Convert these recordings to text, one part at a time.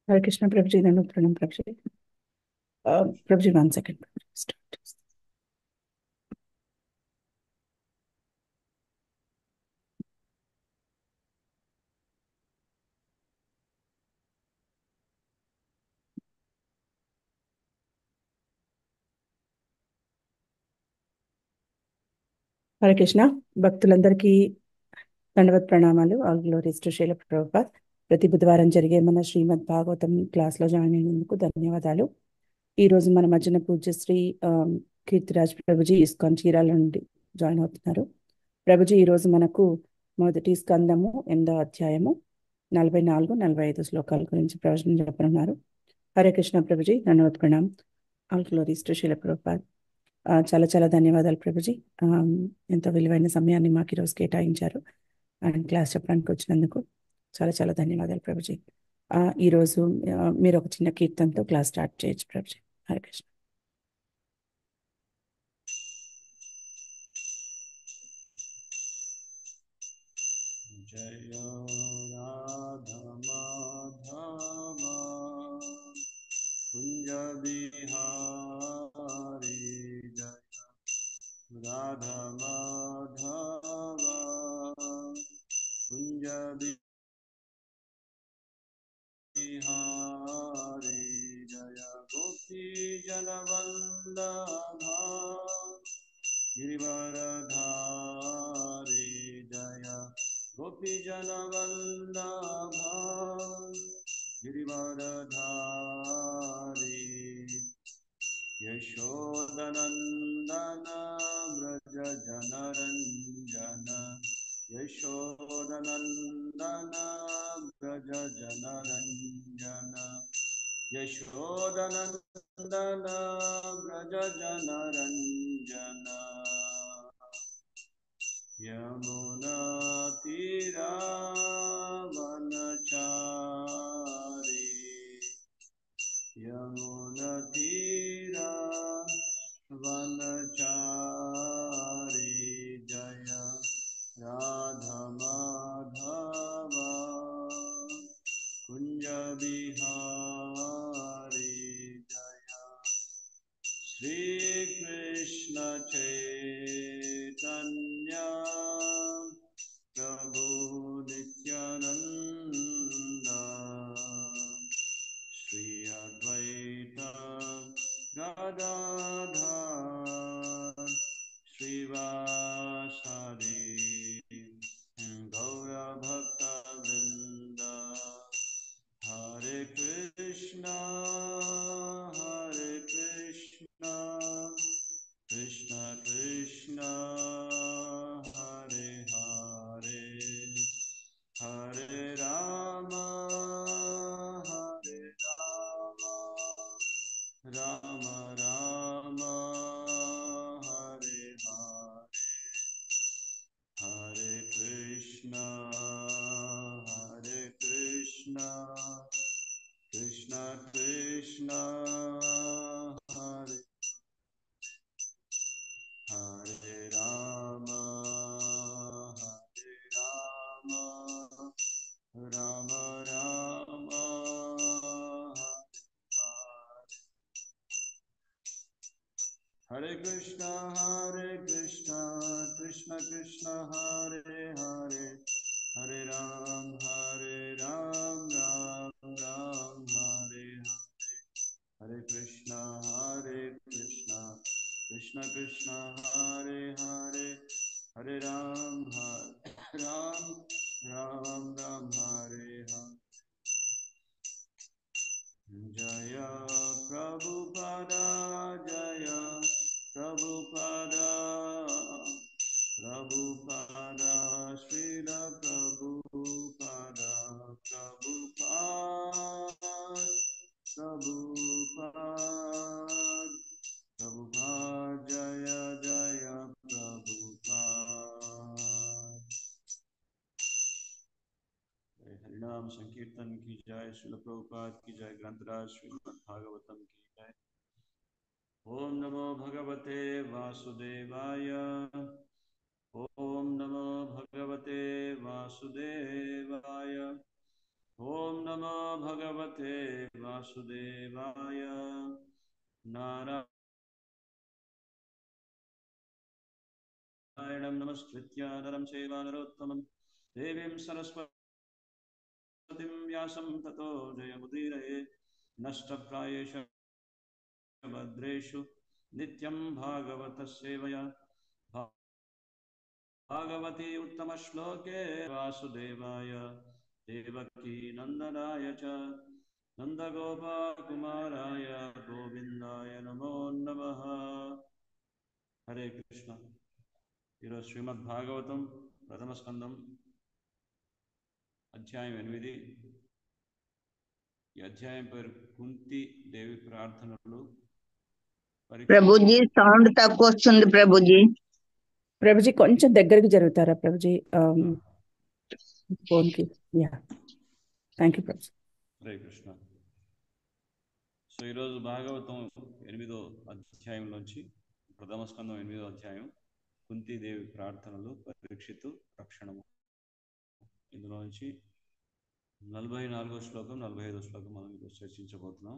हरे कृष्ण प्रभु जी, धन्यवाद प्रणाम प्रभु जी। प्रभु जी 1 सेकंड। హరే కృష్ణ భక్తులందరికీ దండవత్ ప్రణామాలు. All glories to Srila Prabhupad. ప్రతి బుధవారం జరిగే మన శ్రీమద్ భాగవతం క్లాస్లో జాయిన్ అయినందుకు ధన్యవాదాలు. ఈ రోజు మన మధ్యన పూజ్యశ్రీ కీర్తిరాజ్ ప్రభుజీ ఇస్కాన్ చీరాల నుండి జాయిన్ అవుతున్నారు. ప్రభుజీ ఈరోజు మనకు మొదటి స్కందము 8వ అధ్యాయము 44, 45 శ్లోకాల గురించి ప్రవచనం చెప్పనున్నారు. హరే కృష్ణ ప్రభుజీ, ధన్యవాద్ ప్రణామ్. All glories to Srila Prabhupad. చాలా చాలా ధన్యవాదాలు ప్రభుజీ. ఎంతో విలువైన సమయాన్ని మాకు ఈరోజు కేటాయించారు అండ్ క్లాస్ చెప్పడానికి వచ్చినందుకు చాలా చాలా ధన్యవాదాలు ప్రభుజీ. ఈరోజు మీరు ఒక చిన్న కీర్తనతో క్లాస్ స్టార్ట్ చేయొచ్చు ప్రభుజీ. హరే కృష్ణ. जय राधा माधव कुंज बिहारी, जय राधा माधव कुंज बिहारी, जय गोपी जनवल्लभा गिरिवरधारी, जय गोपी जनवल्लभा गिरिवरधारी, यशोदनन्दन व्रज जनरञ्जन, यशोदनन्दन व्रज जनरञ्जन, यशोदनन्दन व्रज जनरञ्जन, यमुनातीरावनचारी, यमुनातीरावनचारी, जय राधा माधव कुंज बिहारी, जय श्री कृष्ण चैतन्य प्रभु नित्यानंद, श्री अद्वैत गदाधर श्रीवासादि गौरभक्तवृंद, हरे कृष्णा कृष्ण कृष्ण हरे हरे, हरे राम राम राम हरे हरे, हरे कृष्ण कृष्ण कृष्ण हरे हरे राम राम राम हरे कृष्ण कृष्ण कृष्ण हरे हरे, हरे राम राम राम हरे हरे, हरे कृष्ण कृष्ण कृष्ण हरे हरे, हरे राम राम हरे हरे, जय प्रभुपादा, जय प्रभुपादा, प्रभुपादा श्रील प्रभुपादा, प्रभुपाद प्रभुपाद प्रभुपाद, जय जय प्रभुपाद। हरिनाम संकीर्तन की जय, श्रील प्रभुपाद की जय, ग्रंथराज श्रीमद् भागवतम की जय। ओम नमो भगवते वासुदेवाय, ओम नमो भगवते वासुदेवाय, ओम नमो भगवते वासुदेवाय। नारायणं नमस्कृत्य नरं चैव नरोत्तमं देवीं सरस्वतीं व्यासं ततो जयमुदीरये। नष्टप्रायेषु भद्रेषु नित्यं भागवतः सेवया भागवती उत्तमश्लोके वासुदेवाय देवकी नन्दनाय च नन्दगोपकुमाराय गोविन्दाय नमो नमः। हरे कृष्ण। ఈరోజు శ్రీమద్ భాగవతం ప్రథమ స్కందం అధ్యాయం 8. ఈ అధ్యాయం పేరు కుంతి దేవి ప్రార్థనలు. ప్రభుజీ సౌండ్ తక్కువ వస్తుంది ప్రభుజీ. ప్రభుజీ కొంచెం దగ్గరికి జరుగుతారా ప్రభుజీ ఫోన్కి? Yeah, thank you Prabhuji. Hare Krishna. So ఈరోజు భాగవతం 8వ అధ్యాయంలోంచి ప్రథమ స్కందం 8వ అధ్యాయం కుంతీదేవి ప్రార్థనలు పరీక్షిత్తు రక్షణము. ఇందులో నుంచి 44వ శ్లోకం 45వ శ్లోకం మనం ఈరోజు చర్చించబోతున్నాం.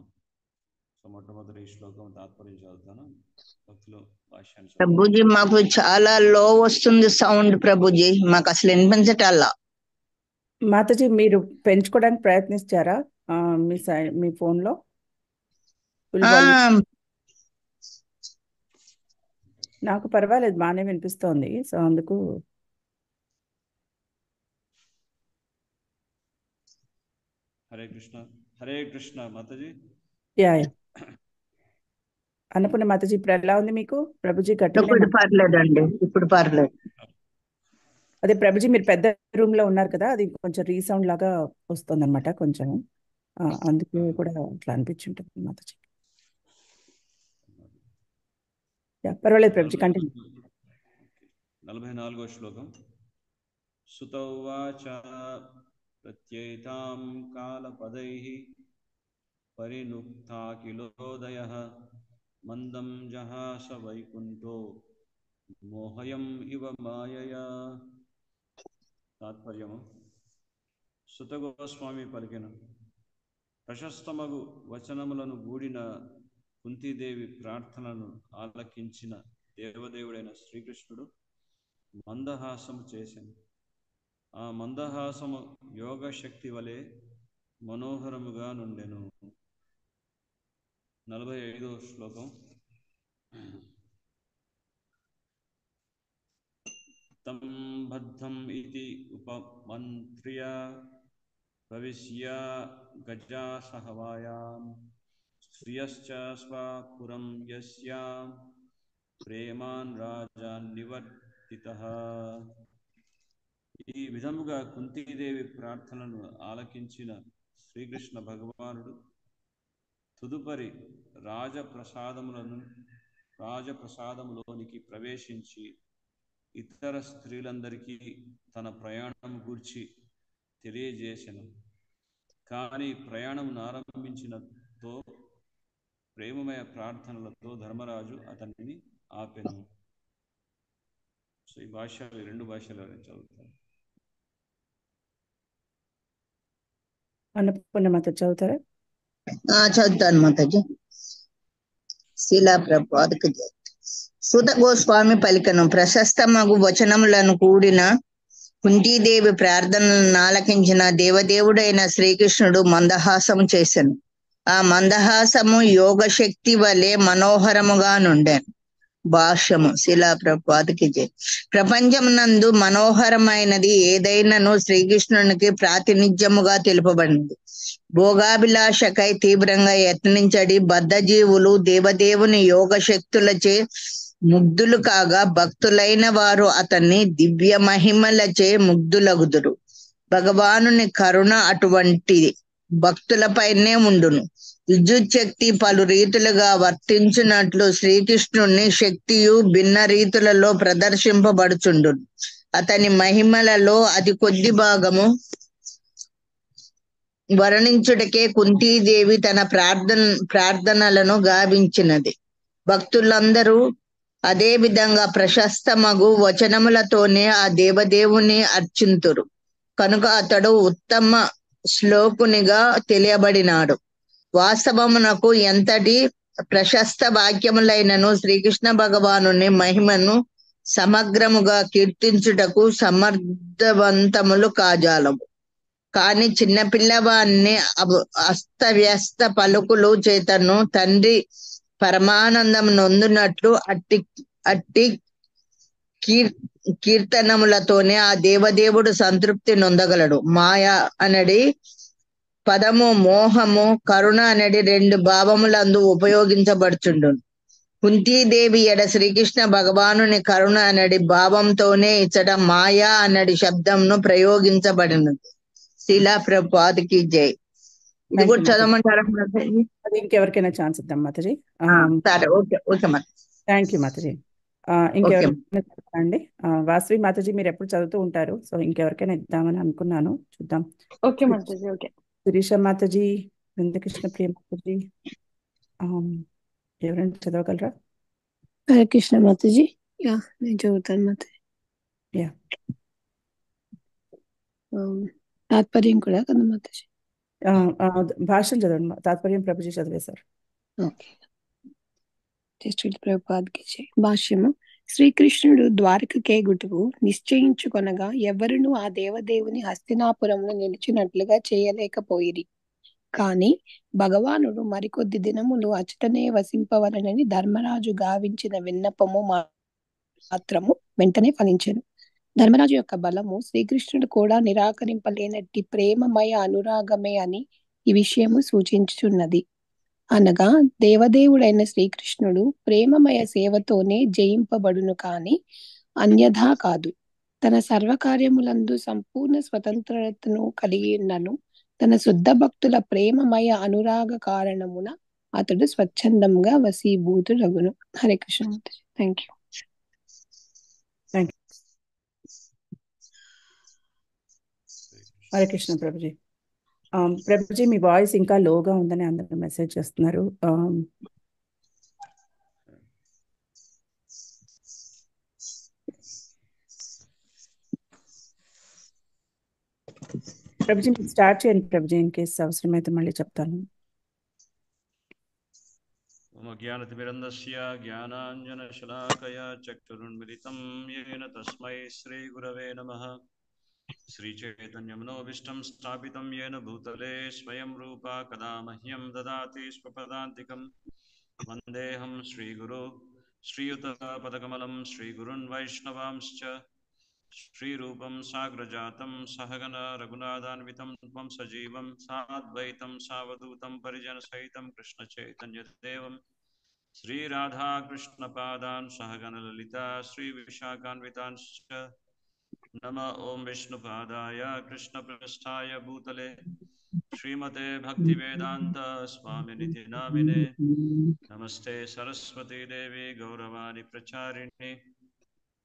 సో మొట్టమొదటి ఈ శ్లోకం తాత్పర్యం చదువుతాను. భక్తులు భాష్యాన్ని ప్రభుజీ మాకు చాలా లో వస్తుంది సౌండ్ ప్రభుజీ, మాకు అసలు వినిపించటల్లా. మాతాజీ మీరు పెంచుకోవడానికి ప్రయత్నించారా మీ ఫోన్లో? నాకు పర్వాలేదు, బాగానే వినిపిస్తోంది. సో అందుకు హరే కృష్ణ. హరే కృష్ణ మాతాజీ. యా అన్నపూర్ణ మాతాజీ ఇప్పుడు ఎలా ఉంది మీకు? ప్రభుజీ ఇప్పుడు గట్టిగా పర్లేదండి, ఇప్పుడు పర్లేదు. అదే ప్రభుజీ మీరు పెద్ద రూమ్ లో ఉన్నారు కదా, అది కొంచెం రీసౌండ్ లాగా వస్తుంది అనమాట కొంచెం, అందుకే కూడా అట్లా అనిపించుంటుంది మాతాజీ. పర్వాలేదు ప్రభుజీ, కంటిన్యూ. 44వ శ్లోకం. సుతౌవాచ ప్రత్యైతాం కాలపదైః పరినుక్తాఖిలోదయః మందం జహాస వైకుంఠో మోహయం ఇవ మాయయా. తాత్పర్యము. సుతగోస్వామి పలికిన ప్రశస్తమగు వచనములను గూడిన కుంతీదేవి ప్రార్థనను ఆలకించిన దేవదేవుడైన శ్రీకృష్ణుడు మందహాసము చేశాను. ఆ మందహాసము యోగ శక్తి వలె మనోహరముగా నుండెను. 45వ శ్లోకం. తం బద్ధం ఇతి ఉపమంత్ర్య ప్రవిశ్య గజా సహవాయాం శ్రియశ్చ స్వపురం యస్యాం ప్రేమాన్ రాజాన్ నివర్తితః. ఈ విధముగా కుంతీదేవి ప్రార్థనను ఆలకించిన శ్రీకృష్ణ భగవానుడు తదుపరి రాజప్రసాదములోనికి ప్రవేశించి ఇతర స్త్రీలందరికీ తన ప్రయాణం గూర్చి తెలియజేసెను. కానీ ప్రయాణం ఆరంభించినతో ప్రేమమయ ప్రార్థనలతో ధర్మరాజు అతనిని ఆపెను. సో ఈ భాషలు 2 భాషలు చదువుతాను. అన్నపూర్ణ మాత చదువుతారా? చదువుతాను మాతాజీ. శిలా ప్రభుపాదకు జై. సుత గోస్వామి పలికను ప్రశస్తమగు వచనములను కూడిన కుంతీదేవి ప్రార్థనలను ఆలకించిన దేవదేవుడైన శ్రీకృష్ణుడు మందహాసము చేసెను. ఆ మందహాసము యోగ శక్తి వలె మనోహరముగా నుండెను. భాష్యము. శిలా ప్రభుపాదకి జై. ప్రపంచమునందు మనోహరమైనది ఏదైనాను శ్రీకృష్ణునికి ప్రాతినిధ్యముగా తెలుపబడింది. భోగాభిలాషకై తీవ్రంగా యత్నించడి బద్ధజీవులు దేవదేవుని యోగ శక్తులచే ముగ్ధులు కాగా భక్తులైన వారు అతన్ని దివ్య మహిమలచే ముగ్ధులగుదురు. భగవానుని కరుణ అటువంటిది భక్తులపైనే ఉండును. విద్యుత్ శక్తి పలు రీతులుగా వర్తించినట్లు శ్రీకృష్ణుని శక్తియు భిన్న రీతులలో ప్రదర్శింపబడుచుండును. అతని మహిమలలో అతి కొద్ది భాగము వర్ణించుటకే కుంతీదేవి తన ప్రార్థనలను గావించినది. భక్తులందరూ అదే విధంగా ప్రశస్తమగు వచనములతోనే ఆ దేవదేవుని అర్చింతురు. కనుక అతడు శ్లోకునిగా తెలియబడినాడు. వాస్తవమునకు ఎంతటి ప్రశస్త వాక్యములైనను శ్రీకృష్ణ భగవానుని మహిమను సమగ్రముగా కీర్తించుటకు సమర్థవంతములు కాజాలము. కాని చిన్నపిల్లవాన్ని అస్తవ్యస్త పలుకులు చేతను తండ్రి పరమానందం నొందునట్లు అట్టి కీర్తనములతోనే ఆ దేవదేవుడు సంతృప్తి నొందగలడు. మాయ అనడి పదము మోహము, కరుణ అనడి 2 భావములందు ఉపయోగించబడుచుండు. కుంతీదేవి ఎడ శ్రీకృష్ణ భగవానుని కరుణ అనడి భావంతోనే ఇచ్చట మాయా అనడి శబ్దంను ప్రయోగించబడినది. శిలా ప్రభుపాదికి జై. ఇది థ్యాంక్ కూడా యూ మాతాజీ. చదవమంటారా మాతాజీ? అది ఇంకెవరికైనా ఛాన్స్ ఇద్దాం మాతాజీ. సరే, okay okay Mataji. Thank you Mataji. Okay ఇంకెవరికైనా చెప్తాండి. వాసవి మాతాజీ మీరు ఎప్పుడు చదువుతూ ఉంటారు, సో ఇంకెవరికైనా ఇద్దామని అనుకున్నాను, చూద్దాం. ఓకే మాతాజీ. ఓకే. శిరీష మాతాజీ, బృందకృష్ణ ప్రియ మాతాజీ, ఎవరైనా చదవగలరా? హరే కృష్ణ మాతాజీ. యా, నేను చదువుతాను మాతాజీ. యా. తాత్పర్యం కూడా కదా మాతాజీ? భాష్యం చదవండి. తాత్పర్యం ప్రభుజీ చదివేశారు. ఓకే. శ్రీల ప్రభుపాదికి జై. భాష్యము. శ్రీకృష్ణుడు ద్వారకకేగుటకు నిశ్చయించుకొనగా ఎవరును ఆ దేవదేవుని హస్తినాపురంలో నిలిచినట్లుగా చేయలేకపోయిరి. కాని భగవానుడు మరికొద్ది దినములు అచటనే వసింపవలనని ధర్మరాజు గావించిన విన్నపము మాత్రము వెంటనే ఫలించెను. ధర్మరాజు యొక్క బలము శ్రీకృష్ణుడు కూడా నిరాకరింపలేనట్టి ప్రేమమయ అనురాగమే అని ఈ విషయము సూచించుచున్నది. అనగా దేవదేవుడైన శ్రీకృష్ణుడు ప్రేమమయ సేవతోనే జయింపబడును కాని అన్యథా కాదు. తన సర్వకార్యములందు సంపూర్ణ స్వతంత్రతను కలిగి ఉన్నను తన శుద్ధ భక్తుల ప్రేమమయ అనురాగ కారణమున అతడు స్వచ్ఛందంగా వశీభూతుడగును. Hare Krishna. Thank you. Hare Krishna Prabhuji. Prabhuji me voice ఇంకా లోగా ఉందని అందరూ మెసేజ్ చేస్తున్నారు. ప్రభుజీ మీరు స్టార్ట్ చేయండి ప్రభుజీ, ఇన్ కేసు అవసరమైతే మళ్ళీ చెప్తాను. జ్ఞానతిమిరంధస్య జ్ఞానాంజనశలాకయా చక్షురున్మిలితం యేన తస్మై శ్రీగురవే నమః. శ్రీచైతన్యమనోభీష్టం స్థాపితం యేన భూతలే స్వయం రూపా కదా మహ్యం దదాతి స్వపదాంతికం. వందేహం శ్రీగురు శ్రీయుతపదకమలం శ్రీగురున్ వైష్ణవాంశ్చ శ్రీరూపం సాగ్రజాతం సహగణ రఘునాథాన్వితం త్వం సజీవం సాద్వైతం సావధూతం పరిజనసహితం కృష్ణ చైతన్యదేవం శ్రీరాధాకృష్ణపాదాన్ సహగణ లలితా శ్రీవిశాఖాన్వితాంశ్చ. నమ ఓం విష్ణుపాదాయ కృష్ణప్రస్థాయ భూతలే శ్రీమతే భక్తివేదాంత స్వామినితి నామినే. నమస్తే సరస్వతీ దేవి గౌరవాణి ప్రచారిణి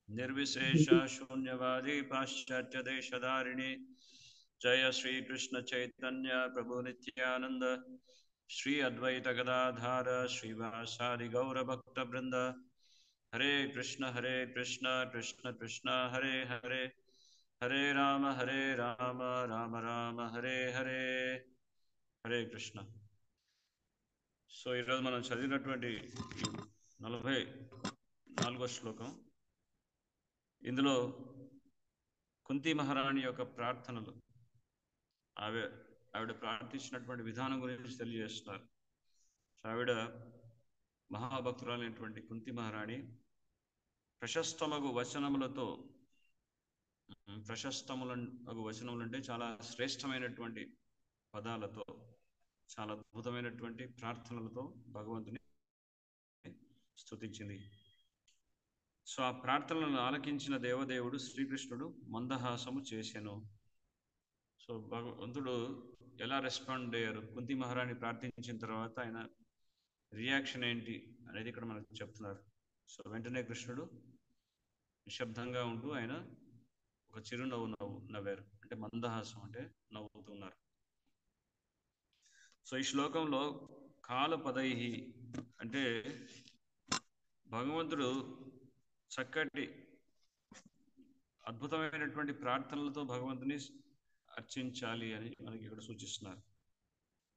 నిర్విశేష శూన్యవాది పాశ్చాత్య దేశధారిణి. జయ శ్రీకృష్ణ చైతన్య ప్రభు నిత్యానంద శ్రీ అద్వైత గదాధార శ్రీవాసాది గౌరభక్త బృంద. హరే కృష్ణ కృష్ణ కృష్ణ హరే హరే, హరే రామ రామ రామ హరే హరే. హరే కృష్ణ. సో ఈరోజు మనం చదివినటువంటి 44వ శ్లోకం, ఇందులో కుంతి మహారాణి యొక్క ప్రార్థనలు, ఆవిడ ప్రార్థించినటువంటి విధానం గురించి తెలియజేస్తున్నారు. ఆవిడ మహాభక్తురాలైనటువంటి కుంతి మహారాణి ప్రశస్తమగు వచనములతో, ప్రశస్తములగు వచనములు అంటే చాలా శ్రేష్టమైనటువంటి పదాలతో, చాలా అద్భుతమైనటువంటి ప్రార్థనలతో భగవంతుని స్తుతించింది. సో ఆ ప్రార్థనలను ఆలకించిన దేవదేవుడు శ్రీకృష్ణుడు మందహాసము చేసెను. సో భగవంతుడు ఎలా రెస్పాండ్ అయ్యారు, కుంతి మహారాణి ప్రార్థించిన తర్వాత ఆయన రియాక్షన్ ఏంటి అనేది ఇక్కడ మనకు చెప్తున్నారు. సో వెంటనే కృష్ణుడు నిశ్శబ్దంగా ఉంటూ ఆయన ఒక చిరునవ్వు నవ్వారు, అంటే మందహాసం అంటే నవ్వుతున్నారు. సో ఈ శ్లోకంలో కాలపదైహి అంటే భగవంతుడు చక్కటి అద్భుతమైనటువంటి ప్రార్థనలతో భగవంతుని అర్చించాలి అని మనకి ఇక్కడ సూచిస్తున్నారు.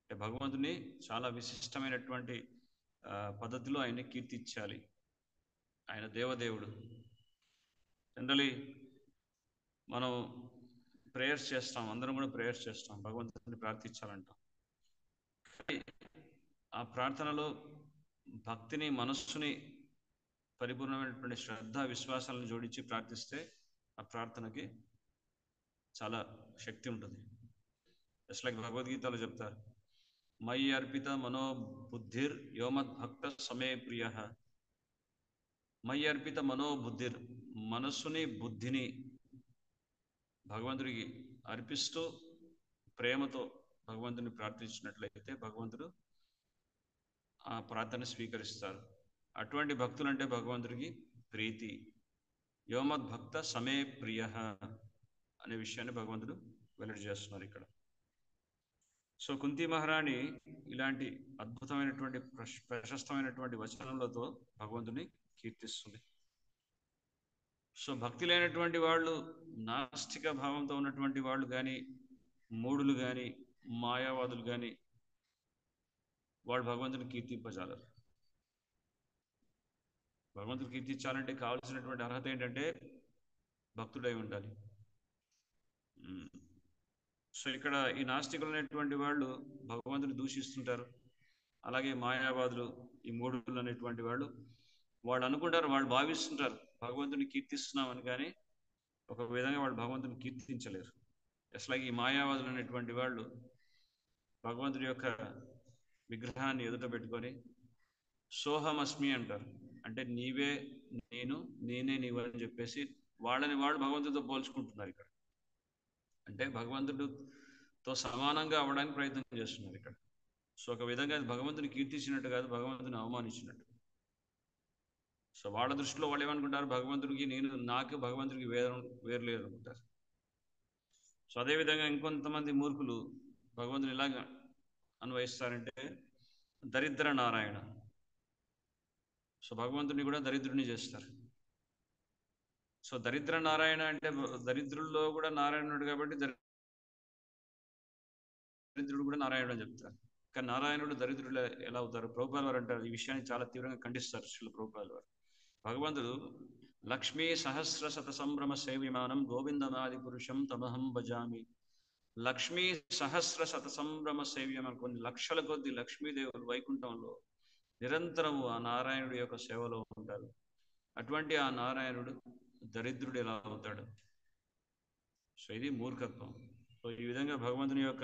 అంటే భగవంతుని చాలా విశిష్టమైనటువంటి పద్ధతిలో ఆయన్ని కీర్తించాలి. ఆయన దేవదేవుడు. జనరలీ మనం ప్రేయర్స్ చేస్తాం, అందరం కూడా ప్రేయర్స్ చేస్తాం, భగవంతుని ప్రార్థించాలంటాం. ఆ ప్రార్థనలో భక్తిని, మనస్సుని, పరిపూర్ణమైనటువంటి శ్రద్ధ, విశ్వాసాలను జోడించి ప్రార్థిస్తే ఆ ప్రార్థనకి చాలా శక్తి ఉంటుంది. జస్ట్ లైక్ భగవద్గీతలో చెప్తారు, మయి అర్పిత మనోబుద్ధిర్ యోమద్ భక్త సమే ప్రియ. మయి అర్పిత మనోబుద్ధిర్, మనస్సుని బుద్ధిని భగవంతుడికి అర్పిస్తూ ప్రేమతో భగవంతుని ప్రార్థించినట్లయితే భగవంతుడు ఆ ప్రార్థన స్వీకరిస్తారు. అటువంటి భక్తులంటే భగవంతుడికి ప్రీతి. యోమద్ భక్త సమే ప్రియ అనే విషయాన్ని భగవంతుడు వెల్లడి చేస్తున్నారు ఇక్కడ. సో కుంతి మహారాణి ఇలాంటి అద్భుతమైనటువంటి ప్రశస్తమైనటువంటి వచనములతో భగవంతుని కీర్తిస్తుంది. సో భక్తి లేనటువంటి వాళ్ళు, నాస్తిక భావంతో ఉన్నటువంటి వాళ్ళు కానీ, మూఢులు కానీ, మాయావాదులు కానీ, వాళ్ళు భగవంతుని కీర్తింపజాలరు. భగవంతుని కీర్తించాలంటే కావాల్సినటువంటి అర్హత ఏంటంటే భక్తుడై ఉండాలి. సో ఇక్కడ ఈ నాస్తికులు అనేటువంటి వాళ్ళు భగవంతుని దూషిస్తుంటారు. అలాగే మాయావాదులు, ఈ మూఢులు అనేటువంటి వాళ్ళు అనుకుంటారు, వాళ్ళు భావిస్తుంటారు భగవంతుని కీర్తిస్తున్నామని, కానీ ఒక విధంగా వాళ్ళు భగవంతుని కీర్తించలేరు. అసలు ఈ మాయావాదులు అనేటువంటి వాళ్ళు భగవంతుడి యొక్క విగ్రహాన్ని ఎదుట పెట్టుకొని సోహమస్మి అంటారు. అంటే నీవే నేను, నేనే నీవు అని చెప్పేసి వాళ్ళని వాళ్ళు భగవంతుడితో పోల్చుకుంటున్నారు ఇక్కడ. అంటే భగవంతుడితో సమానంగా అవ్వడానికి ప్రయత్నం చేస్తున్నారు ఇక్కడ. సో ఒక విధంగా భగవంతుని కీర్తించినట్టు కాదు, భగవంతుని అవమానించినట్టు. సో వాళ్ళ దృష్టిలో వాళ్ళు ఏమనుకుంటారు, భగవంతుడికి నాకు భగవంతుడికి వేరు లేదు అనుకుంటారు. సో అదేవిధంగా ఇంకొంతమంది మూర్ఖులు భగవంతుని ఎలాగ అన్వయిస్తారంటే దరిద్ర నారాయణ. సో భగవంతుడిని కూడా దరిద్రుని చేస్తారు. సో దరిద్ర నారాయణ అంటే దరిద్రుల్లో కూడా నారాయణుడు కాబట్టి దరిద్రుడు కూడా నారాయణుడు అని చెప్తారు. కానీ నారాయణుడు దరిద్రుడు ఎలా అవుతారు? ప్రభుపాదుల వారు అంటారు, ఈ విషయాన్ని చాలా తీవ్రంగా ఖండిస్తారు శ్రీల ప్రభుపాదుల వారు. భగవంతుడు లక్ష్మీ సహస్ర శత సంభ్రమ సేవ్యమానం గోవిందనాది పురుషం తమహం భజామి. లక్ష్మీ సహస్ర శత సంభ్రమ సేవ్యమానం, కొన్ని లక్షల కొద్ది లక్ష్మీదేవులు వైకుంఠంలో నిరంతరము ఆ నారాయణుడి యొక్క సేవలో ఉంటారు. అటువంటి ఆ నారాయణుడు దరిద్రుడు ఎలా అవుతాడు? సో ఇది మూర్ఖత్వం. సో ఈ విధంగా భగవంతుని యొక్క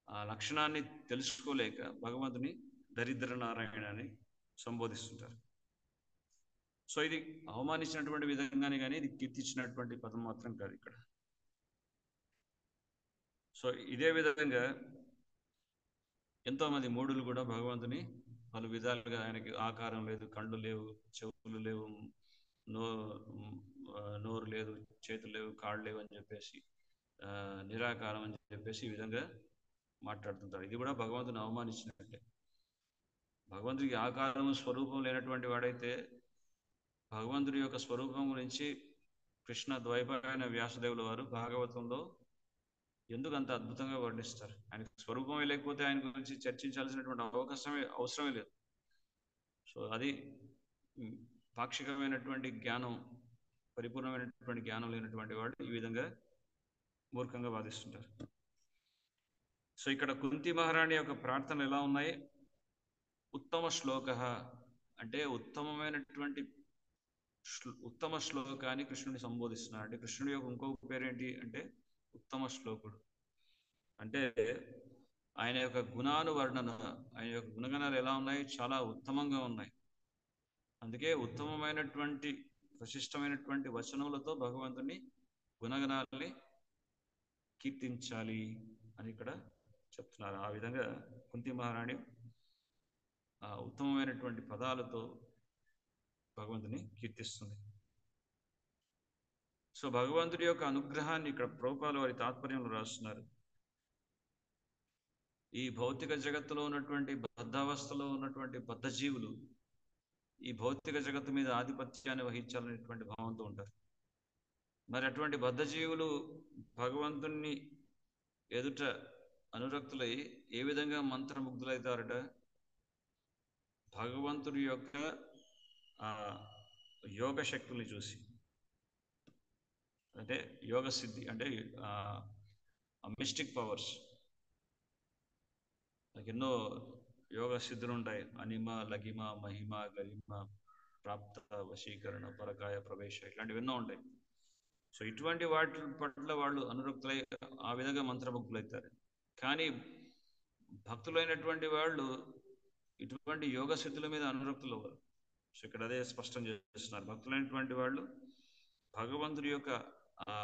ఆ లక్షణాన్ని తెలుసుకోలేక భగవంతుని దరిద్ర నారాయణ అని సంబోధిస్తుంటారు. సో ఇది అవమానించినటువంటి విధంగానే కానీ ఇది కీర్తించినటువంటి పదం మాత్రం కాదు ఇక్కడ. సో ఇదే విధంగా ఎంతోమంది మూఢులు కూడా భగవంతుని పలు విధాలుగా, ఆయనకి ఆకారం లేదు, కళ్ళు లేవు, చెవులు లేవు, నోరు లేదు, చేతులు లేవు, కాళ్ళు లేవు అని చెప్పేసి, నిరాకారం అని చెప్పేసి ఈ విధంగా మాట్లాడుతుంటారు. ఇది కూడా భగవంతుని అవమానించినట్టే. భగవంతుడికి ఆకారం, స్వరూపం లేనటువంటి వాడైతే భగవంతుడి యొక్క స్వరూపం గురించి కృష్ణ ద్వైపాయన వ్యాసదేవుల వారు భాగవతంలో ఎందుకు అంత అద్భుతంగా వర్ణిస్తారు. ఆయనకు స్వరూపమే లేకపోతే ఆయన గురించి చర్చించాల్సినటువంటి అవసరమే లేదు. సో అది పాక్షికమైనటువంటి జ్ఞానం, పరిపూర్ణమైనటువంటి జ్ఞానం లేనటువంటి వాడు ఈ విధంగా మూర్ఖంగా వాదిస్తుంటారు. సో ఇక్కడ కుంతి మహారాణి యొక్క ప్రార్థనలు ఎలా ఉన్నాయి? ఉత్తమ శ్లోక అంటే ఉత్తమమైనటువంటి ఉత్తమ శ్లోకాన్ని కృష్ణుని సంబోధిస్తున్నాడు. అంటే కృష్ణుడి యొక్క ఇంకొక పేరేంటి అంటే ఉత్తమ శ్లోకుడు. అంటే ఆయన యొక్క గుణానువర్ణన, ఆయన యొక్క గుణగణాలు ఎలా ఉన్నాయి? చాలా ఉత్తమంగా ఉన్నాయి. అందుకే ఉత్తమమైనటువంటి ప్రశిష్టమైనటువంటి వచనములతో భగవంతుని గుణగణాలని కీర్తించాలి అని ఇక్కడ చెప్తున్నారు. ఆ విధంగా కుంతి మహారాణి ఆ ఉత్తమమైనటువంటి పదాలతో భగవంతుని కీర్తిస్తుంది. సో భగవంతుడి యొక్క అనుగ్రహాన్ని ఇక్కడ ప్రభుపాదుల వారి తాత్పర్యంలో రాస్తున్నారు. ఈ భౌతిక జగత్తులో ఉన్నటువంటి బద్ధావస్థలో ఉన్నటువంటి బద్ధజీవులు ఈ భౌతిక జగత్తు మీద ఆధిపత్యాన్ని వహించాలనేటువంటి భావంతో ఉంటారు. మరి అటువంటి బద్ధజీవులు భగవంతుణ్ణి ఎదుట అనురక్తులై ఏ విధంగా మంత్రముగ్ధులవుతారట? భగవంతుడి యొక్క ఆ యోగ శక్తుల్ని చూసి, అంటే యోగ సిద్ధి, అంటే మిస్టిక్ పవర్స్. ఎన్నో యోగ సిద్ధులు ఉంటాయి. అనిమ, లగిమ, మహిమ, గరిమ, ప్రాప్త, వశీకరణ, పరకాయ ప్రవేశ, ఇట్లాంటివి ఎన్నో ఉంటాయి. సో ఇటువంటి వాటి పట్ల వాళ్ళు అనురక్తులై ఆ విధంగా మంత్రముగ్ధులవుతారు. కానీ భక్తులైనటువంటి వాళ్ళు ఇటువంటి యోగ సిద్ధుల మీద అనురక్తులు అవ్వరు. సో ఇక్కడ అదే స్పష్టం చేస్తున్నారు. భక్తులైనటువంటి వాళ్ళు భగవంతుడి యొక్క ఆ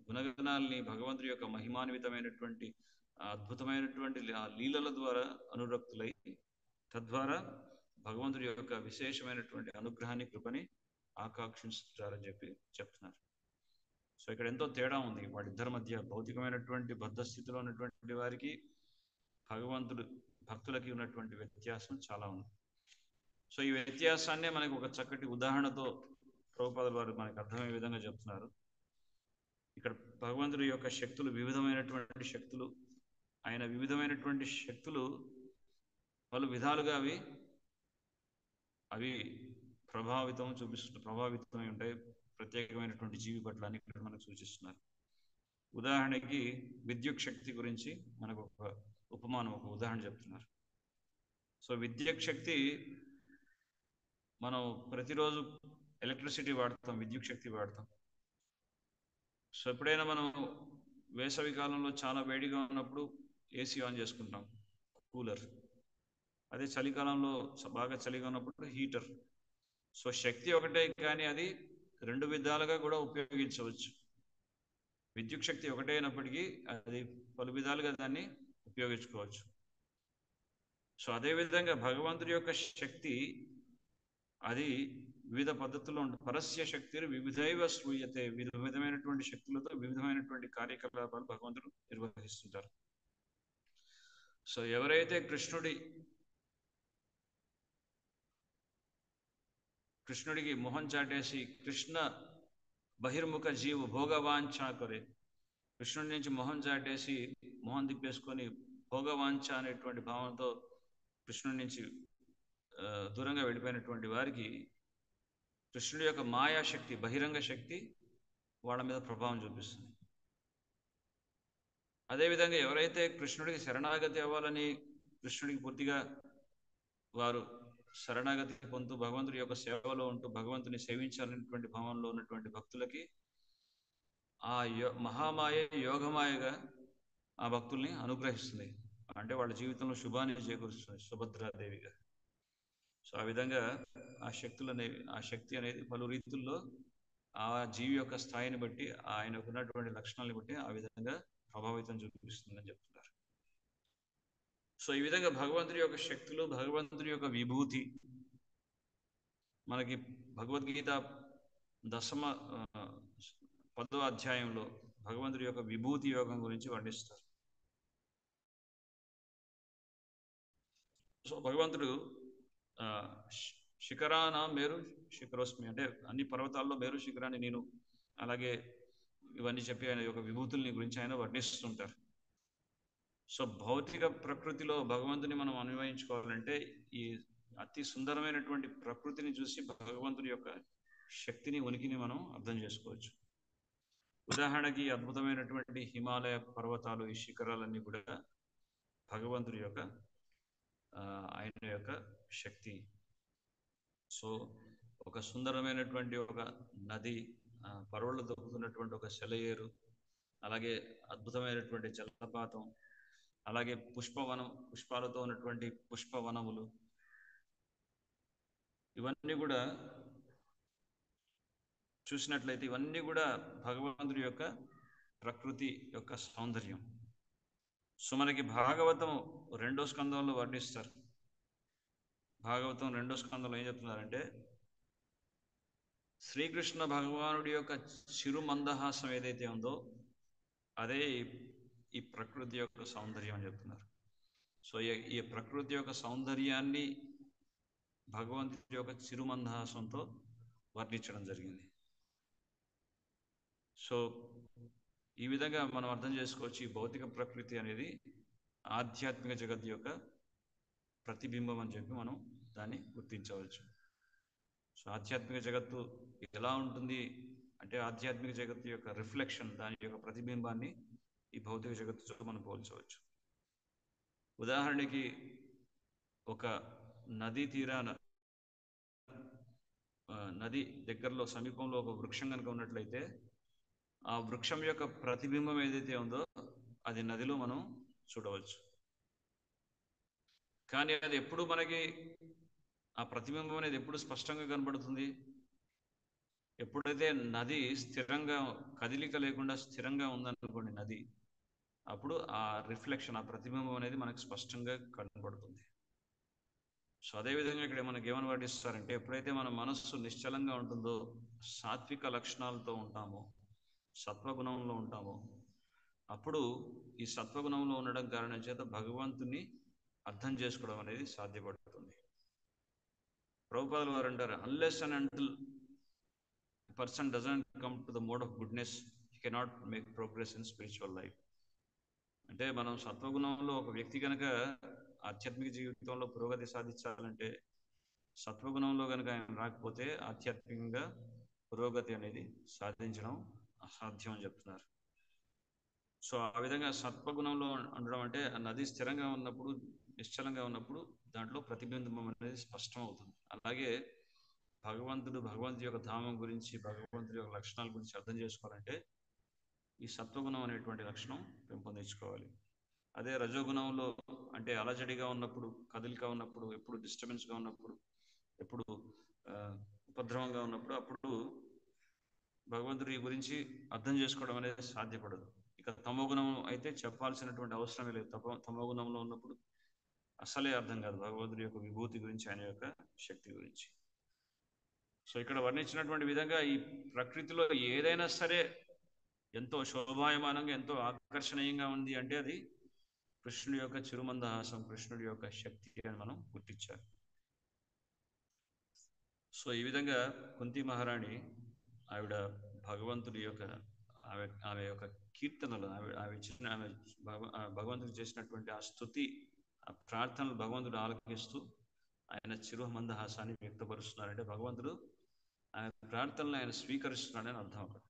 గుణగణాల్ని, భగవంతుడి యొక్క మహిమాన్వితమైనటువంటి అద్భుతమైనటువంటి లీలల ద్వారా అనురక్తులై, తద్వారా భగవంతుడి యొక్క విశేషమైనటువంటి అనుగ్రహాన్ని, కృపని ఆకాంక్షించుతారని చెప్తున్నారు. సో ఇక్కడ ఎంతో తేడా ఉంది వాళ్ళిద్దరి మధ్య. భౌతికమైనటువంటి బద్ధ స్థితిలో ఉన్నటువంటి వారికి భగవంతుడు భక్తులకి ఉన్నటువంటి వ్యత్యాసం చాలా ఉంది. సో ఈ వ్యత్యాసాన్నే మనకు ఒక చక్కటి ఉదాహరణతో ప్రభుపాదుల వారు మనకు అర్థమయ్యే విధంగా చెప్తున్నారు. ఇక్కడ భగవంతుడి యొక్క శక్తులు, వివిధమైనటువంటి శక్తులు, ఆయన వివిధమైనటువంటి శక్తులు పలు విధాలుగా అవి ప్రభావితమై ఉంటాయి ప్రత్యేకమైనటువంటి జీవి పట్ల అని ఇక్కడ మనకు సూచిస్తున్నారు. ఉదాహరణకి విద్యుత్ శక్తి గురించి మనకు ఒక ఉపమానం, ఒక ఉదాహరణ చెప్తున్నారు. సో విద్యుత్ శక్తి, మనం ప్రతిరోజు ఎలక్ట్రిసిటీ వాడతాం, విద్యుత్ శక్తి వాడతాం. సో ఎప్పుడైనా మనం వేసవి కాలంలో చాలా వేడిగా ఉన్నప్పుడు ఏసీ ఆన్ చేసుకుంటాం, కూలర్. అదే చలికాలంలో బాగా చలిగా ఉన్నప్పుడు హీటర్. సో శక్తి ఒకటే, కానీ అది రెండు విధాలుగా కూడా ఉపయోగించవచ్చు. విద్యుత్ శక్తి ఒకటే అయినప్పటికీ అది పలు విధాలుగా దాన్ని ఉపయోగించుకోవచ్చు. సో అదేవిధంగా భగవంతుడి యొక్క శక్తి అది వివిధ పద్ధతుల్లో ఉంటుంది. పరస్య శక్తి వివిధైవ శ్రూయతే, వివిధమైనటువంటి శక్తులతో వివిధమైనటువంటి కార్యకలాపాలు భగవంతుడు నిర్వహిస్తుంటారు. సో ఎవరైతే కృష్ణుడికి మొహం చాటేసి, కృష్ణ బహిర్ముఖ జీవు భోగవాంఛ కొరే, కృష్ణుడి నుంచి మొహం చాటేసి, మొహం తిప్పేసుకొని భోగవాంఛ అనేటువంటి భావంతో కృష్ణుడి నుంచి దూరంగా వెళ్ళిపోయినటువంటి వారికి కృష్ణుడి యొక్క మాయాశక్తి, బహిరంగ శక్తి వాళ్ళ మీద ప్రభావం చూపిస్తుంది. అదేవిధంగా ఎవరైతే కృష్ణుడికి శరణాగతి అవ్వాలని, కృష్ణుడికి పూర్తిగా వారు శరణాగతి పొందుతూ భగవంతుడి యొక్క సేవలో ఉంటూ భగవంతుని సేవించాలనేటువంటి భావంలో ఉన్నటువంటి భక్తులకి ఆ మహామాయ యోగమాయగా ఆ భక్తుల్ని అనుగ్రహిస్తుంది. అంటే వాళ్ళ జీవితంలో శుభాన్ని చేకూరుస్తుంది, సుభద్రాదేవిగా. సో ఆ విధంగా ఆ శక్తి అనేది పలు రీతుల్లో ఆ జీవి యొక్క స్థాయిని బట్టి, ఆయనకు ఉన్నటువంటి లక్షణాలను బట్టి ఆ విధంగా ప్రభావితం చూపిస్తుందని చెప్తున్నారు. సో ఈ విధంగా భగవంతుడి యొక్క శక్తులు, భగవంతుడి యొక్క విభూతి మనకి భగవద్గీత 10వ అధ్యాయంలో భగవంతుడి యొక్క విభూతి యోగం గురించి వర్ణిస్తారు. సో భగవంతుడు శిఖరాన మేరు శిఖరోస్మి, అంటే అన్ని పర్వతాల్లో మేరు శిఖరాన్ని నేను, అలాగే ఇవన్నీ చెప్పి ఆయన యొక్క విభూతుల్ని గురించి ఆయన వర్ణిస్తుంటారు. సో భౌతిక ప్రకృతిలో భగవంతుని మనం అన్వయించుకోవాలంటే ఈ అతి సుందరమైనటువంటి ప్రకృతిని చూసి భగవంతుడి యొక్క శక్తిని, ఉనికిని మనం అర్థం చేసుకోవచ్చు. ఉదాహరణకి అద్భుతమైనటువంటి హిమాలయ పర్వతాలు, ఈ శిఖరాలన్నీ కూడా భగవంతుడి యొక్క ఆయన యొక్క శక్తి. సో ఒక సుందరమైనటువంటి ఒక నది, పర్వళ్ళు దొక్కుతున్నటువంటి ఒక సెలయేరు, అలాగే అద్భుతమైనటువంటి జలపాతం, అలాగే పుష్పాలతో ఉన్నటువంటి పుష్పవనములు, ఇవన్నీ కూడా చూసినట్లయితే ఇవన్నీ కూడా భగవంతుడి యొక్క ప్రకృతి యొక్క సౌందర్యం. సో మనకి భాగవతం 2వ స్కందంలో వర్ణిస్తారు. భాగవతం 2వ స్కందంలో ఏం చెప్తున్నారంటే, శ్రీకృష్ణ భగవానుడి యొక్క చిరు మందహాసం ఏదైతే ఉందో అదే ఈ ప్రకృతి యొక్క సౌందర్యం అని చెప్తున్నారు. సో ఈ ప్రకృతి యొక్క సౌందర్యాన్ని భగవంతుడి యొక్క చిరుమందహాసంతో వర్ణించడం జరిగింది. సో ఈ విధంగా మనం అర్థం చేసుకోవచ్చు, ఈ భౌతిక ప్రకృతి అనేది ఆధ్యాత్మిక జగత్తు యొక్క ప్రతిబింబం అని చెప్పి మనం దాన్ని గుర్తించవచ్చు. సో ఆధ్యాత్మిక జగత్తు ఎలా ఉంటుంది అంటే ఆధ్యాత్మిక జగత్తు యొక్క రిఫ్లెక్షన్, దాని యొక్క ప్రతిబింబాన్ని ఈ భౌతిక జగత్తుతో మనం పోల్చవచ్చు. ఉదాహరణకి ఒక నదీ తీరాన నది దగ్గరలో సమీపంలో ఒక వృక్షం కనుక ఉన్నట్లయితే ఆ వృక్షం యొక్క ప్రతిబింబం ఏదైతే ఉందో అది నదిలో మనం చూడవచ్చు. కానీ అది ఎప్పుడు మనకి ఆ ప్రతిబింబం అనేది ఎప్పుడు స్పష్టంగా కనబడుతుంది? ఎప్పుడైతే నది స్థిరంగా, కదిలిక లేకుండా స్థిరంగా ఉందనుకోండి నది, అప్పుడు ఆ రిఫ్లెక్షన్, ఆ ప్రతిబింబం అనేది మనకు స్పష్టంగా కనబడుతుంది. సో అదేవిధంగా ఇక్కడ మనకి ఏమని వర్ణిస్తారంటే, ఎప్పుడైతే మన మనస్సు నిశ్చలంగా ఉంటుందో, సాత్విక లక్షణాలతో ఉంటామో, సత్వగుణంలో ఉంటామో, అప్పుడు ఈ సత్వగుణంలో ఉండడం కారణం చేత భగవంతుని అర్థం చేసుకోవడం అనేది సాధ్యపడుతుంది. ప్రభుపాదులు వారు అంటారు, unless and until person doesn't come to the mode of goodness he cannot make progress in spiritual life. అంటే మనం సత్వగుణంలో ఒక వ్యక్తి కనుక ఆధ్యాత్మిక జీవితంలో పురోగతి సాధించాలంటే సత్వగుణంలో కనుక ఆయన రాకపోతే ఆధ్యాత్మికంగా పురోగతి అనేది సాధించడం అసాధ్యం అని చెప్తున్నారు. సో ఆ విధంగా సత్వగుణంలో ఉండడం అంటే ఆ నది స్థిరంగా ఉన్నప్పుడు, నిశ్చలంగా ఉన్నప్పుడు దాంట్లో ప్రతిబింబం అనేది స్పష్టం అవుతుంది. అలాగే భగవంతుడి యొక్క ధామం గురించి, భగవంతుడి యొక్క లక్షణాల గురించి అర్థం చేసుకోవాలంటే ఈ సత్వగుణం అనేటువంటి లక్షణం పెంపొందించుకోవాలి. అదే రజోగుణంలో అంటే అలజడిగా ఉన్నప్పుడు, కదలిక ఉన్నప్పుడు, ఎప్పుడు డిస్టర్బెన్స్గా ఉన్నప్పుడు, ఎప్పుడు ఉపద్రవంగా ఉన్నప్పుడు, అప్పుడు భగవంతుడి గురించి అర్థం చేసుకోవడం అనేది సాధ్యపడదు. ఇక తమోగుణం అయితే చెప్పాల్సినటువంటి అవసరమే లేదు. తమోగుణంలో ఉన్నప్పుడు అసలే అర్థం కాదు భగవంతుడి యొక్క విభూతి గురించి, ఆయన యొక్క శక్తి గురించి. సో ఇక్కడ వర్ణించినటువంటి విధంగా ఈ ప్రకృతిలో ఏదైనా సరే ఎంతో శోభాయమానంగా, ఎంతో ఆకర్షణీయంగా ఉంది అంటే అది కృష్ణుడి యొక్క చిరుమందహాసం, కృష్ణుడి యొక్క శక్తి అని మనం గుర్తించాలి. సో ఈ విధంగా కుంతి మహారాణి ఆవిడ భగవంతుడి యొక్క ఆమె యొక్క కీర్తనలు, ఆమె భగవంతుడు చేసినటువంటి ఆ స్తుతి, ఆ ప్రార్థనలు భగవంతుడు ఆలకిస్తూ ఆయన చిరుమందహాసాన్ని వ్యక్తపరుస్తున్నారంటే భగవంతుడు ఆయన ప్రార్థనలు ఆయన స్వీకరిస్తున్నాడని అర్థం. అక్కడ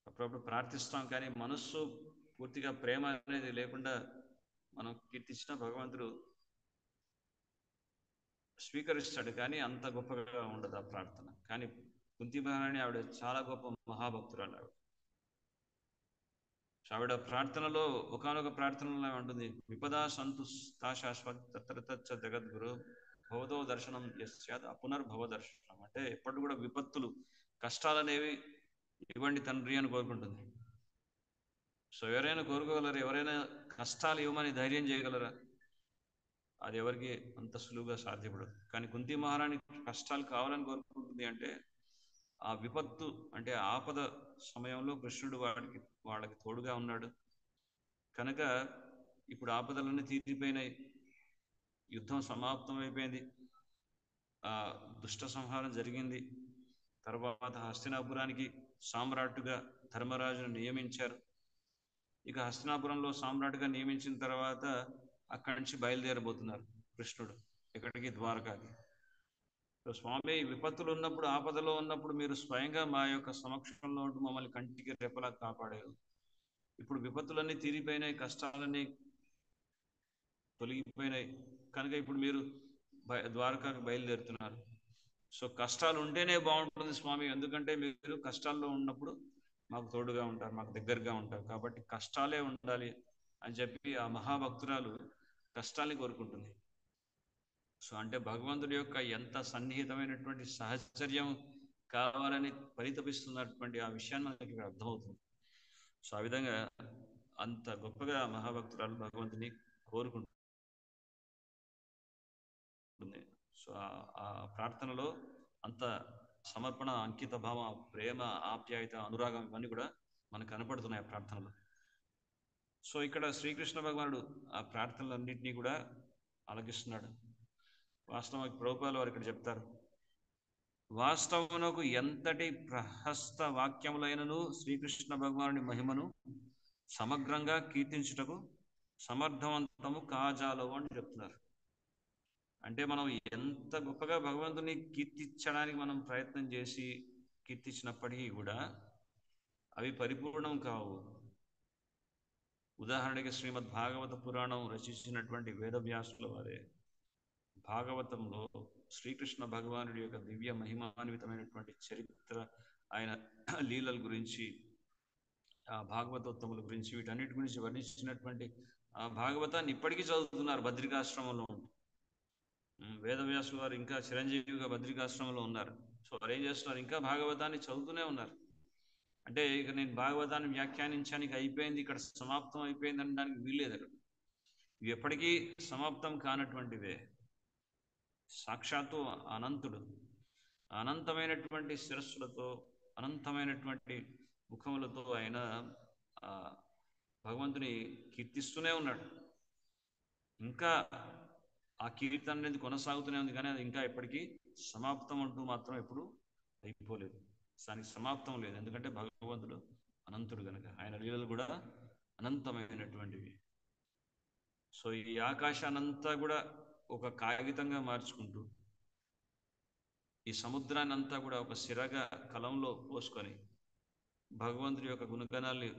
అప్పుడప్పుడు ప్రార్థిస్తాం కానీ మనస్సు పూర్తిగా ప్రేమ అనేది లేకుండా మనం కీర్తించిన భగవంతుడు స్వీకరిస్తాడు, కానీ అంత గొప్పగా ఉండదు ఆ ప్రార్థన. కానీ కుంతి మహారాణి ఆవిడ చాలా గొప్ప మహాభక్తురాలు. ఆవిడ ప్రార్థనలో ఒకానొక ప్రార్థనలో ఉంటుంది, విపదా సంతుష్ట శాశ్వత తత్రతచ్చ జగద్గురు భవదో దర్శనం యస్యాత్ అపునర్భవ దర్శనం. అంటే ఎప్పటి కూడా విపత్తులు, కష్టాలు అనేవి ఇవ్వండి తండ్రి అని కోరుకుంటుంది. సో ఎవరైనా కోరుకోగలరు? ఎవరైనా కష్టాలు ఇవ్వమని ధైర్యం చేయగలరా? అది ఎవరికి అంత సులువుగా సాధ్యపడదు. కానీ కుంతి మహారాణి కష్టాలు కావాలని కోరుకుంటుంది అంటే ఆ విపత్తు అంటే ఆపద సమయంలో కృష్ణుడు వాళ్ళకి తోడుగా ఉన్నాడు కనుక ఇప్పుడు ఆపదలన్నీ తీరిపోయినాయి, యుద్ధం సమాప్తం అయిపోయింది, ఆ దుష్ట సంహారం జరిగింది. తర్వాత హస్తినాపురానికి సామ్రాట్టుగా ధర్మరాజును నియమించారు. ఇక హస్తినాపురంలో సామ్రాట్టుగా నియమించిన తర్వాత అక్కడి నుంచి బయలుదేరబోతున్నారు కృష్ణుడు. ఎక్కడికి? ద్వారకాకి. స్వామి, విపత్తులు ఉన్నప్పుడు, ఆపదలో ఉన్నప్పుడు మీరు స్వయంగా మా యొక్క సమక్షంలో ఉంటూ మమ్మల్ని కంటికి రెప్పలా కాపాడారు. ఇప్పుడు విపత్తులన్నీ తీరిపోయినాయి, కష్టాలన్నీ తొలగిపోయినాయి కనుక ఇప్పుడు మీరు ద్వారకాకి బయలుదేరుతున్నారు. సో కష్టాలు ఉంటేనే బాగుంటుంది స్వామి, ఎందుకంటే మీరు కష్టాల్లో ఉన్నప్పుడు మాకు తోడుగా ఉంటారు, మాకు దగ్గరగా ఉంటారు, కాబట్టి కష్టాలే ఉండాలి అని చెప్పి ఆ మహాభక్తురాలు కష్టాల్ని కోరుకుంటుంది. సో అంటే భగవంతుడి యొక్క ఎంత సన్నిహితమైనటువంటి సహచర్యం కావాలని పరితపిస్తున్నటువంటి ఆ విషయాన్ని మనకి ఇక్కడ అర్థమవుతుంది. సో ఆ విధంగా అంత గొప్పగా మహాభక్తురాలు భగవంతుని కోరుకుంటుంది. సో ఆ ప్రార్థనలో అంత సమర్పణ, అంకిత భావం, ప్రేమ, ఆప్యాయత, అనురాగం ఇవన్నీ కూడా మనకు కనపడుతున్నాయి ఆ ప్రార్థనలో. సో ఇక్కడ శ్రీకృష్ణ భగవానుడు ఆ ప్రార్థనలన్నింటినీ కూడా ఆలకిస్తున్నాడు. వాస్తవానికి ప్రభుపాదులు వారు ఇక్కడ చెప్తారు, వాస్తవమునకు ఎంతటి ప్రహస్త వాక్యములైనను శ్రీకృష్ణ భగవానుడి మహిమను సమగ్రంగా కీర్తించుటకు సమర్థవంతము కాజాలవు అని చెప్తున్నారు. అంటే మనం ఎంత గొప్పగా భగవంతుని కీర్తించడానికి మనం ప్రయత్నం చేసి కీర్తించినప్పటికీ కూడా అవి పరిపూర్ణం కావు. ఉదాహరణకి శ్రీమద్ భాగవత పురాణం రచించినటువంటి వేదవ్యాసుల వారే భాగవతంలో శ్రీకృష్ణ భగవానుడి యొక్క దివ్య మహిమాన్వితమైనటువంటి చరిత్ర, ఆయన లీలల గురించి, ఆ భాగవతోత్తముల గురించి, వీటన్నిటి గురించి వర్ణించినటువంటి ఆ భాగవతాన్ని ఇప్పటికీ చదువుతున్నారు బద్రికాశ్రమంలో. వేదవ్యాసుల వారు ఇంకా చిరంజీవిగా బద్రికాశ్రమంలో ఉన్నారు. సో వారు ఏం చేస్తున్నారు, ఇంకా భాగవతాన్ని చదువుతూనే ఉన్నారు. అంటే ఇక నేను భాగవతాన్ని వ్యాఖ్యానించడానికి అయిపోయింది, ఇక్కడ సమాప్తం అయిపోయింది అనడానికి వీల్లేదు. అక్కడ ఇవి ఎప్పటికీ సమాప్తం కానటువంటివే. సాక్షాత్తు అనంతుడు అనంతమైనటువంటి శిరస్సులతో, అనంతమైనటువంటి ముఖములతో ఆయన భగవంతుని కీర్తిస్తూనే ఉన్నాడు. ఇంకా ఆ కీర్తన అనేది కొనసాగుతూనే ఉంది, కానీ అది ఇంకా ఎప్పటికీ సమాప్తం అంటూ మాత్రం ఎప్పుడు అయిపోలేదు. దానికి సమాప్తం లేదు. ఎందుకంటే భగవంతుడు అనంతుడు కనుక, ఆయన లీలలు కూడా అనంతమైనటువంటివి. సో ఈ ఆకాశానంతా కూడా ఒక కాగితంగా మార్చుకుంటూ, ఈ సముద్రాన్ని అంతా కూడా ఒక సిరగా కలంలో పోసుకొని భగవంతుడి యొక్క గుణగణాల్ని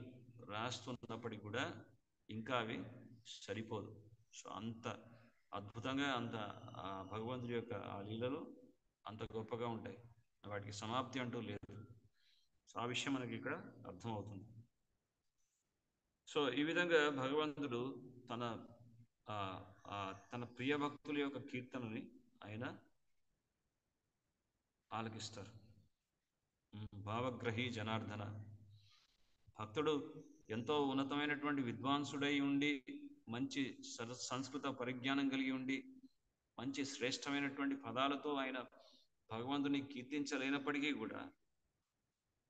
రాస్తున్నప్పటికీ కూడా ఇంకా అవి సరిపోదు. సో అంత అద్భుతంగా, అంత భగవంతుడి యొక్క ఆ లీలలు అంత గొప్పగా ఉంటాయి. వాటికి సమాప్తి అంటూ లేదు. సో ఆ విషయం మనకి ఇక్కడ అర్థమవుతుంది. సో ఈ విధంగా భగవంతుడు తన ప్రియ భక్తుల యొక్క కీర్తనని ఆయన ఆలకిస్తారు. భావగ్రహి జనార్దన. భక్తుడు ఎంతో ఉన్నతమైనటువంటి విద్వాంసుడై ఉండి, మంచి సంస్కృత పరిజ్ఞానం కలిగి ఉండి, మంచి శ్రేష్టమైనటువంటి పదాలతో ఆయన భగవంతుని కీర్తించలేనప్పటికీ కూడా,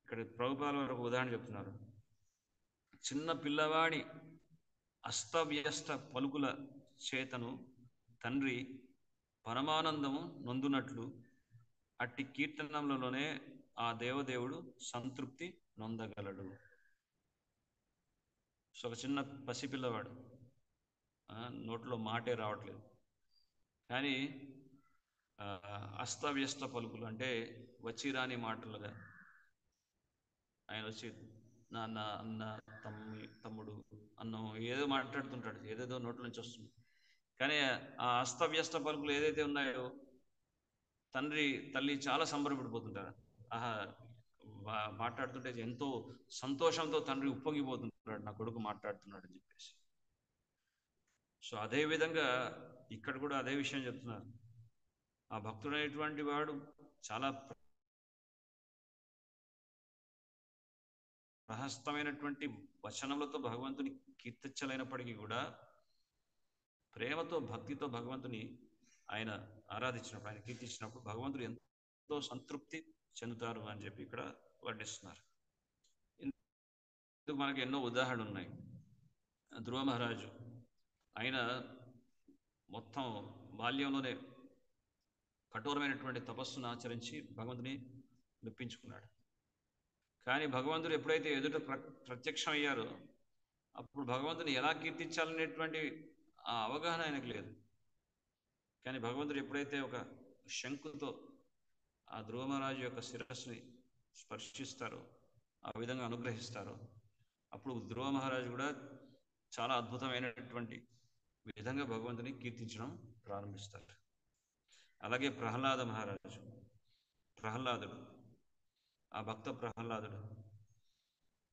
ఇక్కడ ప్రభుపాల వారు ఒక ఉదాహరణ చెప్తున్నారు. చిన్న పిల్లవాడి అస్తవ్యస్త పలుకుల చేతను తండ్రి పరమానందము నొందునట్లు అట్టి కీర్తనలలోనే ఆ దేవదేవుడు సంతృప్తి నొందగలడు. సో ఒక చిన్న పసిపిల్లవాడు, నోట్లో మాటే రావట్లేదు, కానీ అస్తవ్యస్త పలుకులు అంటే వచ్చిరాని మాటలుగా ఆయన వచ్చి నాన్న, అన్న, తమ్ముడు, అన్నం ఏదో మాట్లాడుతుంటాడు, ఏదేదో నోట్ల నుంచి వస్తుంది. కానీ ఆ అస్తవ్యస్త పలుకులు ఏదైతే ఉన్నాయో తండ్రి తల్లి చాలా సంబరపడిపోతుంటారు. మాట్లాడుతుంటే ఎంతో సంతోషంతో తండ్రి ఉప్పొంగిపోతుంటాడు, నా కొడుకు మాట్లాడుతున్నాడు అని చెప్పేసి. సో అదే విధంగా ఇక్కడ కూడా అదే విషయం చెప్తున్నారు. ఆ భక్తుడైనటువంటి వాడు చాలా ప్రహస్తమైనటువంటి వచనములతో భగవంతుని కీర్తించలేనప్పటికీ కూడా ప్రేమతో, భక్తితో భగవంతుని ఆయన ఆరాధించినప్పుడు, ఆయన కీర్తించినప్పుడు భగవంతుడు ఎంతో సంతృప్తి చెందుతారు అని చెప్పి ఇక్కడ వర్ణిస్తున్నారు. ఇందుకు మనకి ఎన్నో ఉదాహరణలు ఉన్నాయి. ధ్రువ మహారాజు ఆయన మొత్తం బాల్యంలోనే కఠోరమైనటువంటి తపస్సును ఆచరించి భగవంతుని మెప్పించుకున్నాడు. కానీ భగవంతుడు ఎప్పుడైతే ఎదుట ప్రత్యక్షం అయ్యారో అప్పుడు భగవంతుని ఎలా కీర్తించాలనేటువంటి ఆ అవగాహన ఆయనకు లేదు. కానీ భగవంతుడు ఎప్పుడైతే ఒక శంకుతో ఆ ధ్రువ మహారాజు యొక్క శిరస్సుని స్పర్శిస్తారో, ఆ విధంగా అనుగ్రహిస్తారో, అప్పుడు ధ్రువ మహారాజు కూడా చాలా అద్భుతమైనటువంటి విధంగా భగవంతుని కీర్తించడం ప్రారంభిస్తారు. అలాగే ప్రహ్లాద మహారాజు, ప్రహ్లాదుడు, ఆ భక్త ప్రహ్లాదుడు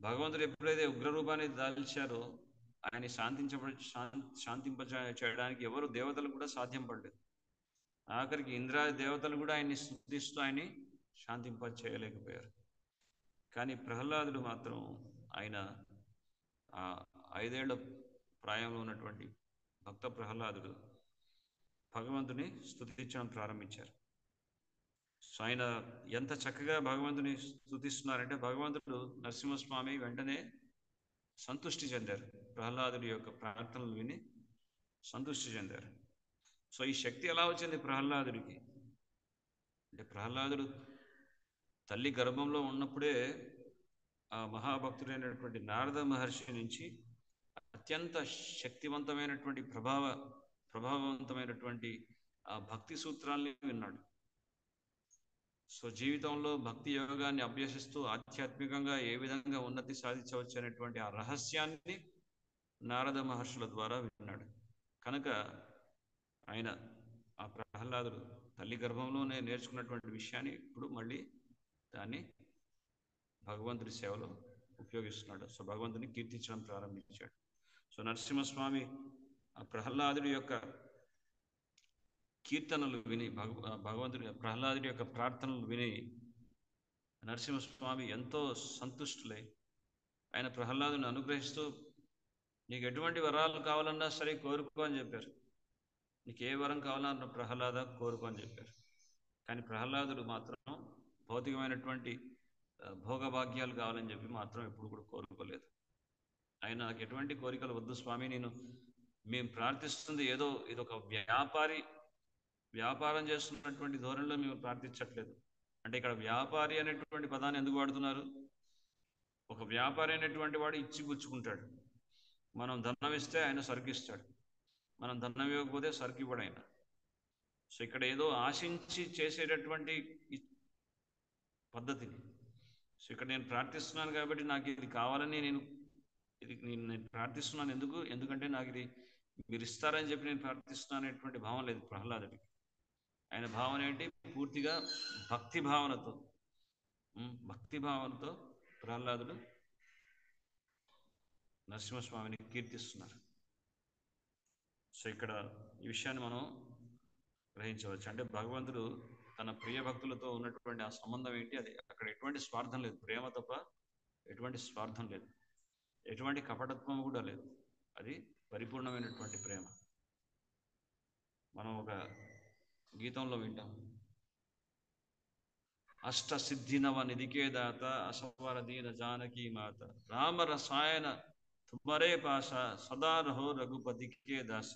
భగవంతుడు ఎప్పుడైతే ఉగ్రరూపాన్ని దాల్చారో ఆయన్ని శాంతింప చేయడానికి ఎవరు దేవతలు కూడా సాధ్యం పడలేదు. ఆఖరికి ఇంద్రాది దేవతలు కూడా ఆయన్ని స్తుతిస్తూ ఆయన్ని శాంతింప చేయలేకపోయారు. కానీ ప్రహ్లాదుడు మాత్రం, ఆయన 5 ఏళ్ల ప్రాయంలో ఉన్నటువంటి భక్త ప్రహ్లాదుడు భగవంతుని స్తుతించడం ప్రారంభించారు. సో ఆయన ఎంత చక్కగా భగవంతుని స్తుతిస్తున్నారంటే భగవంతుడు నరసింహస్వామి వెంటనే సంతృష్టి చెందారు. ప్రహ్లాదుడి యొక్క ప్రార్థనలు విని సంతృష్టి చెందారు. సో ఈ శక్తి ఎలా వచ్చింది ప్రహ్లాదుడికి అంటే, ప్రహ్లాదుడు తల్లి గర్భంలో ఉన్నప్పుడే ఆ మహాభక్తుడైనటువంటి నారద మహర్షి నుంచి అత్యంత శక్తివంతమైనటువంటి ప్రభావవంతమైనటువంటి ఆ భక్తి సూత్రాల్ని విన్నాడు. సో జీవితంలో భక్తి యోగాన్ని అభ్యసిస్తూ ఆధ్యాత్మికంగా ఏ విధంగా ఉన్నతి సాధించవచ్చు అనేటువంటి ఆ రహస్యాన్ని నారద మహర్షుల ద్వారా విన్నాడు. కనుక ఆయన ఆ ప్రహ్లాదుడు తల్లి గర్భంలోనే నేర్చుకున్నటువంటి విషయాన్ని ఇప్పుడు మళ్ళీ దాన్ని భగవంతుడి సేవలో ఉపయోగిస్తున్నాడు. సో భగవంతుని కీర్తించడం ప్రారంభించాడు. సో నరసింహస్వామి ఆ ప్రహ్లాదుడి యొక్క కీర్తనలు విని భగవంతుడి ప్రహ్లాదుడి యొక్క ప్రార్థనలు విని నరసింహస్వామి ఎంతో సంతుష్టులై ఆయన ప్రహ్లాదుని అనుగ్రహిస్తూ నీకు ఎటువంటి వరాలు కావాలన్నా సరే కోరుకో అని చెప్పారు. నీకు ఏ వరం కావాలన్నా ప్రహ్లాద కోరుకో అని చెప్పారు. కానీ ప్రహ్లాదుడు మాత్రం భౌతికమైనటువంటి భోగభాగ్యాలు కావాలని చెప్పి మాత్రం ఎప్పుడు కూడా కోరుకోలేదు. ఆయన నాకు ఎటువంటి కోరికలు వద్దు స్వామి, మేము ప్రార్థిస్తుంది ఏదో ఇదొక వ్యాపారం చేస్తున్నటువంటి ధోరణిలో మేము ప్రార్థించట్లేదు. అంటే ఇక్కడ వ్యాపారి అనేటువంటి పదాన్ని ఎందుకు వాడుతున్నారు? ఒక వ్యాపారి అనేటువంటి వాడు ఇచ్చి పుచ్చుకుంటాడు. మనం ధనం ఇస్తే ఆయన సరుకు ఇస్తాడు, మనం ధనం ఇవ్వకపోతే సరుకు ఇవ్వడు ఆయన. సో ఇక్కడ ఏదో ఆశించి చేసేటటువంటి పద్ధతిని, సో ఇక్కడ నేను ప్రార్థిస్తున్నాను కాబట్టి నాకు ఇది కావాలని నేను ప్రార్థిస్తున్నాను. ఎందుకంటే నాకు ఇది మీరు ఇస్తారని చెప్పి నేను ప్రార్థిస్తున్నాను అనేటువంటి భావం లేదు ప్రహ్లాదుడికి. ఆయన భావన ఏంటి? పూర్తిగా భక్తి భావనతో ప్రహ్లాదుడు నరసింహస్వామిని కీర్తిస్తున్నారు. సో ఇక్కడ ఈ విషయాన్ని మనం గ్రహించవచ్చు. అంటే భగవంతుడు తన ప్రియ భక్తులతో ఉన్నటువంటి ఆ సంబంధం ఏంటి? అది అక్కడ ఎటువంటి స్వార్థం లేదు, ప్రేమ తప్ప ఎటువంటి స్వార్థం లేదు, ఎటువంటి కపటత్వం కూడా లేదు. అది పరిపూర్ణమైనటువంటి ప్రేమ. మనం ఒక గీతంలో వింటాం, అష్ట సిద్ధినవ నిధికే దాత అసవర దీన జానకీ మాత రామ రసాయన తుమరే పాష సదా రహో రఘుపతికే దాస.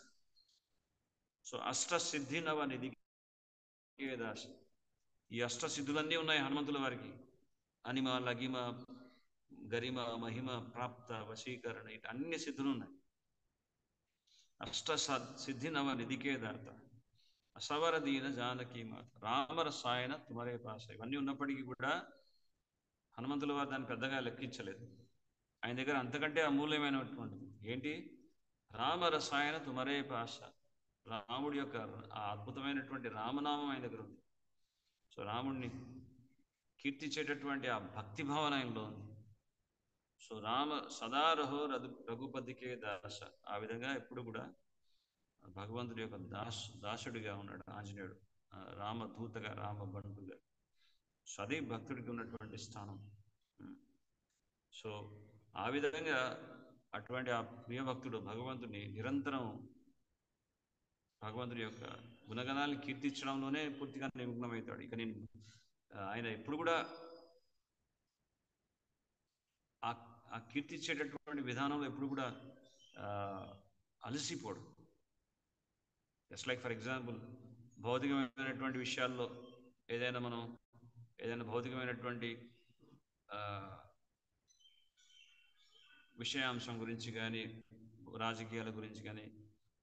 సో అష్ట సిద్ధినవ నిధికే దాస, ఈ అష్ట సిద్ధులన్నీ ఉన్నాయి హనుమంతుల వారికి. అనిమ లగిమ గరిమ మహిమ ప్రాప్త వశీకరణ, ఇటు అన్ని సిద్ధులు ఉన్నాయి. అష్ట సిద్ధి నవ నిధికే దాత అసవర దీన జానకీ మాత రామరసాయన తుమరే పాస, ఇవన్నీ ఉన్నప్పటికీ కూడా హనుమంతుల వారు దాన్ని పెద్దగా లెక్కించలేదు. ఆయన దగ్గర అంతకంటే అమూల్యమైనటువంటిది ఏంటి? రామరసాయన తుమరే పాస, రాముడి యొక్క ఆ అద్భుతమైనటువంటి రామనామం ఆయన దగ్గర ఉంది. సో రాముడిని కీర్తించేటటువంటి ఆ భక్తి భావన ఆయనలో ఉంది. సో రామ సదారహో రఘుపతికే దాస, ఆ విధంగా ఎప్పుడు కూడా భగవంతుడి యొక్క దాసుడిగా ఉన్నాడు ఆంజనేయుడు, రామదూతగా, రామబంటుగా. సో అది భక్తుడికి ఉన్నటువంటి స్థానం. సో ఆ విధంగా అటువంటి ఆ ప్రియ భక్తుడు భగవంతుడిని నిరంతరం భగవంతుడి యొక్క గుణగణాలను కీర్తించడంలోనే పూర్తిగా నిమగ్నమవుతాడు. ఇక నేను ఆయన ఎప్పుడు కూడా ఆ కీర్తించేటటువంటి విధానంలో ఎప్పుడు కూడా అలసిపోడు. జస్ట్ లైక్ ఫర్ ఎగ్జాంపుల్, భౌతికమైనటువంటి విషయాల్లో ఏదైనా భౌతికమైనటువంటి విషయాంశం గురించి కానీ, రాజకీయాల గురించి కానీ,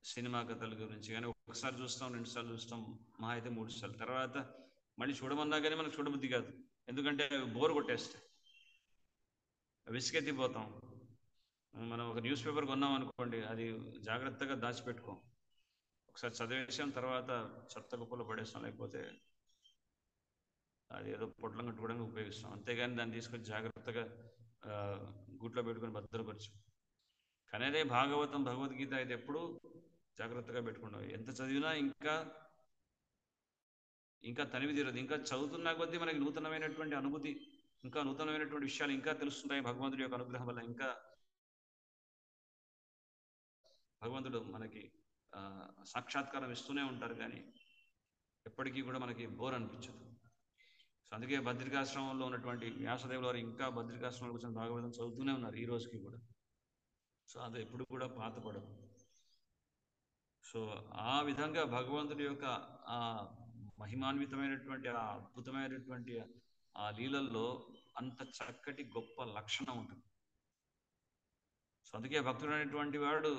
సినిమా కథల గురించి కానీ ఒకసారి చూస్తాం, 2 సార్లు చూస్తాం, మహా అయితే 3 సార్లు. తర్వాత మళ్ళీ చూడమన్నా కానీ మనకు చూడబుద్ధి కాదు, ఎందుకంటే బోర్ కొట్టేస్తాయి, విసుగెత్తిపోతాం. మనం ఒక న్యూస్ పేపర్ కొన్నాం అనుకోండి, అది జాగ్రత్తగా దాచిపెట్టుకోం, ఒకసారి చదివేసాం, తర్వాత చెత్త కుప్పలో పడేస్తాం, లేకపోతే అది ఏదో పొట్లం కట్టుకోవడానికి ఉపయోగిస్తాం. అంతేగాని దాన్ని తీసుకొని జాగ్రత్తగా గుట్లో పెట్టుకొని భద్రపరచు. కానీ అదే భాగవతం, భగవద్గీత అయితే ఎప్పుడు జాగ్రత్తగా పెట్టుకుంటాం. ఎంత చదివినా ఇంకా తనివి తీరదు. ఇంకా చదువుతున్నా కొద్దీ మనకి నూతనమైనటువంటి అనుభూతి, ఇంకా నూతనమైనటువంటి విషయాలు ఇంకా తెలుస్తుంటాయి. భగవంతుడి యొక్క అనుగ్రహం వల్ల ఇంకా భగవంతుడు మనకి సాక్షాత్కారం ఇస్తూనే ఉంటారు, కానీ ఎప్పటికీ కూడా మనకి బోర్ అనిపించదు. సో అందుకే బద్రికాశ్రమంలో ఉన్నటువంటి వ్యాసదేవుల వారు ఇంకా బద్రికాశ్రమంలో కూర్చొని భాగవతం చదువుతూనే ఉన్నారు ఈ రోజుకి కూడా. సో అది ఎప్పుడు కూడా పాతపడదు. సో ఆ విధంగా భగవంతుడి యొక్క ఆ మహిమాన్వితమైనటువంటి ఆ అద్భుతమైనటువంటి ఆ లీలల్లో అంత చక్కటి గొప్ప లక్షణం ఉంటుంది. సో అందుకే భక్తుడు అనేటువంటి వాడు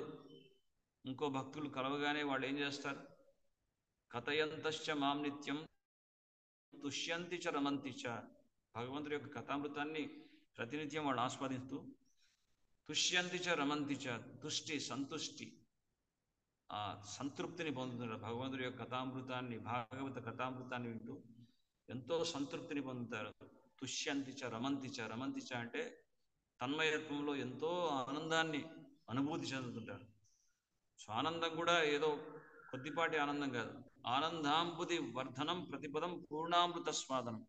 ఇంకో భక్తులు కలవగానే వాళ్ళు ఏం చేస్తారు? కథయంతశ్చ మాం నిత్యం తుష్యంతి చ రమంతి చ. భగవంతుడి యొక్క కథామృతాన్ని ప్రతినిత్యం వాళ్ళు ఆస్వాదిస్తూ తుష్యంతి చ రమంతి చ, తుష్టి సంతుష్టి ఆ సంతృప్తిని పొందుతున్నారు. భగవంతుడి యొక్క కథామృతాన్ని, భాగవత కథామృతాన్ని వింటూ ఎంతో సంతృప్తిని పొందుతారు. తుష్యంతి చ రమంతి చ. రమంతి చ అంటే తన్మయత్వంలో ఎంతో ఆనందాన్ని అనుభూతి చెందుతుంటారు. సో ఆనందం కూడా ఏదో కొద్దిపాటి ఆనందం కాదు. ఆనందాంబుది వర్ధనం ప్రతిపదం పూర్ణామృత స్వాదనం.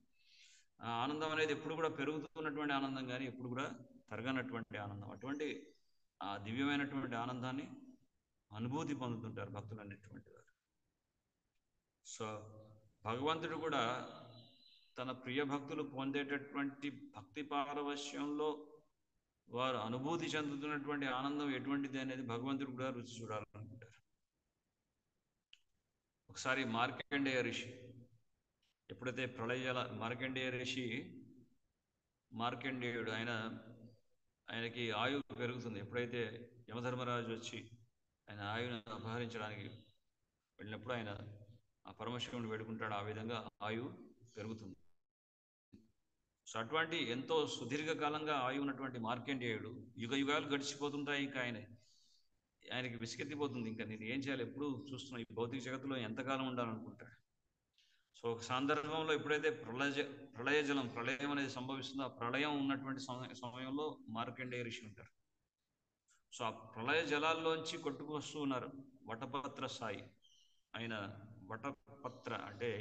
ఆ ఆనందం అనేది ఎప్పుడు కూడా పెరుగుతున్నటువంటి ఆనందం కానీ ఎప్పుడు కూడా తరగనటువంటి ఆనందం. అటువంటి ఆ దివ్యమైనటువంటి ఆనందాన్ని అనుభూతి పొందుతుంటారు భక్తులు అనేటువంటి వారు. సో భగవంతుడు కూడా తన ప్రియ భక్తులు పొందేటటువంటి భక్తి పారవశ్యంలో వారు అనుభూతి చెందుతున్నటువంటి ఆనందం ఎటువంటిది అనేది భగవంతుడు కూడా రుచి చూడాలనుకుంటారు. ఒకసారి మార్కండేయ ఋషి ఎప్పుడైతే మార్కండేయుడు ఆయనకి ఆయువు పెరుగుతుంది. ఎప్పుడైతే యమధర్మరాజు వచ్చి ఆయన ఆయువును అపహరించడానికి వెళ్ళినప్పుడు ఆయన ఆ పరమశివుని వేడుకుంటాడు. ఆ విధంగా ఆయువు పెరుగుతుంది. సో అటువంటి ఎంతో సుదీర్ఘకాలంగా ఆయువు ఉన్నటువంటి మార్కండేయుడు యుగ యుగాలు గడిచిపోతుంటాయి. ఇంకా ఆయనకి విసిగెత్తిపోతుంది. ఇంకా నేను ఏం చేయాలి, ఎప్పుడు చూస్తున్నా ఈ భౌతిక జగత్తులో ఎంతకాలం ఉండాలనుకుంటాడు. సో ఒక సందర్భంలో ఎప్పుడైతే ప్రళయం అనేది సంభవిస్తుందో ఆ ప్రళయం ఉన్నటువంటి సమయంలో మార్కండేయ ఋషి ఉంటారు. సో ఆ ప్రళయ జలాల్లోంచి కొట్టుకొస్తూ ఉన్నారు వటపత్ర సాయి. ఆయన వటపత్ర అంటే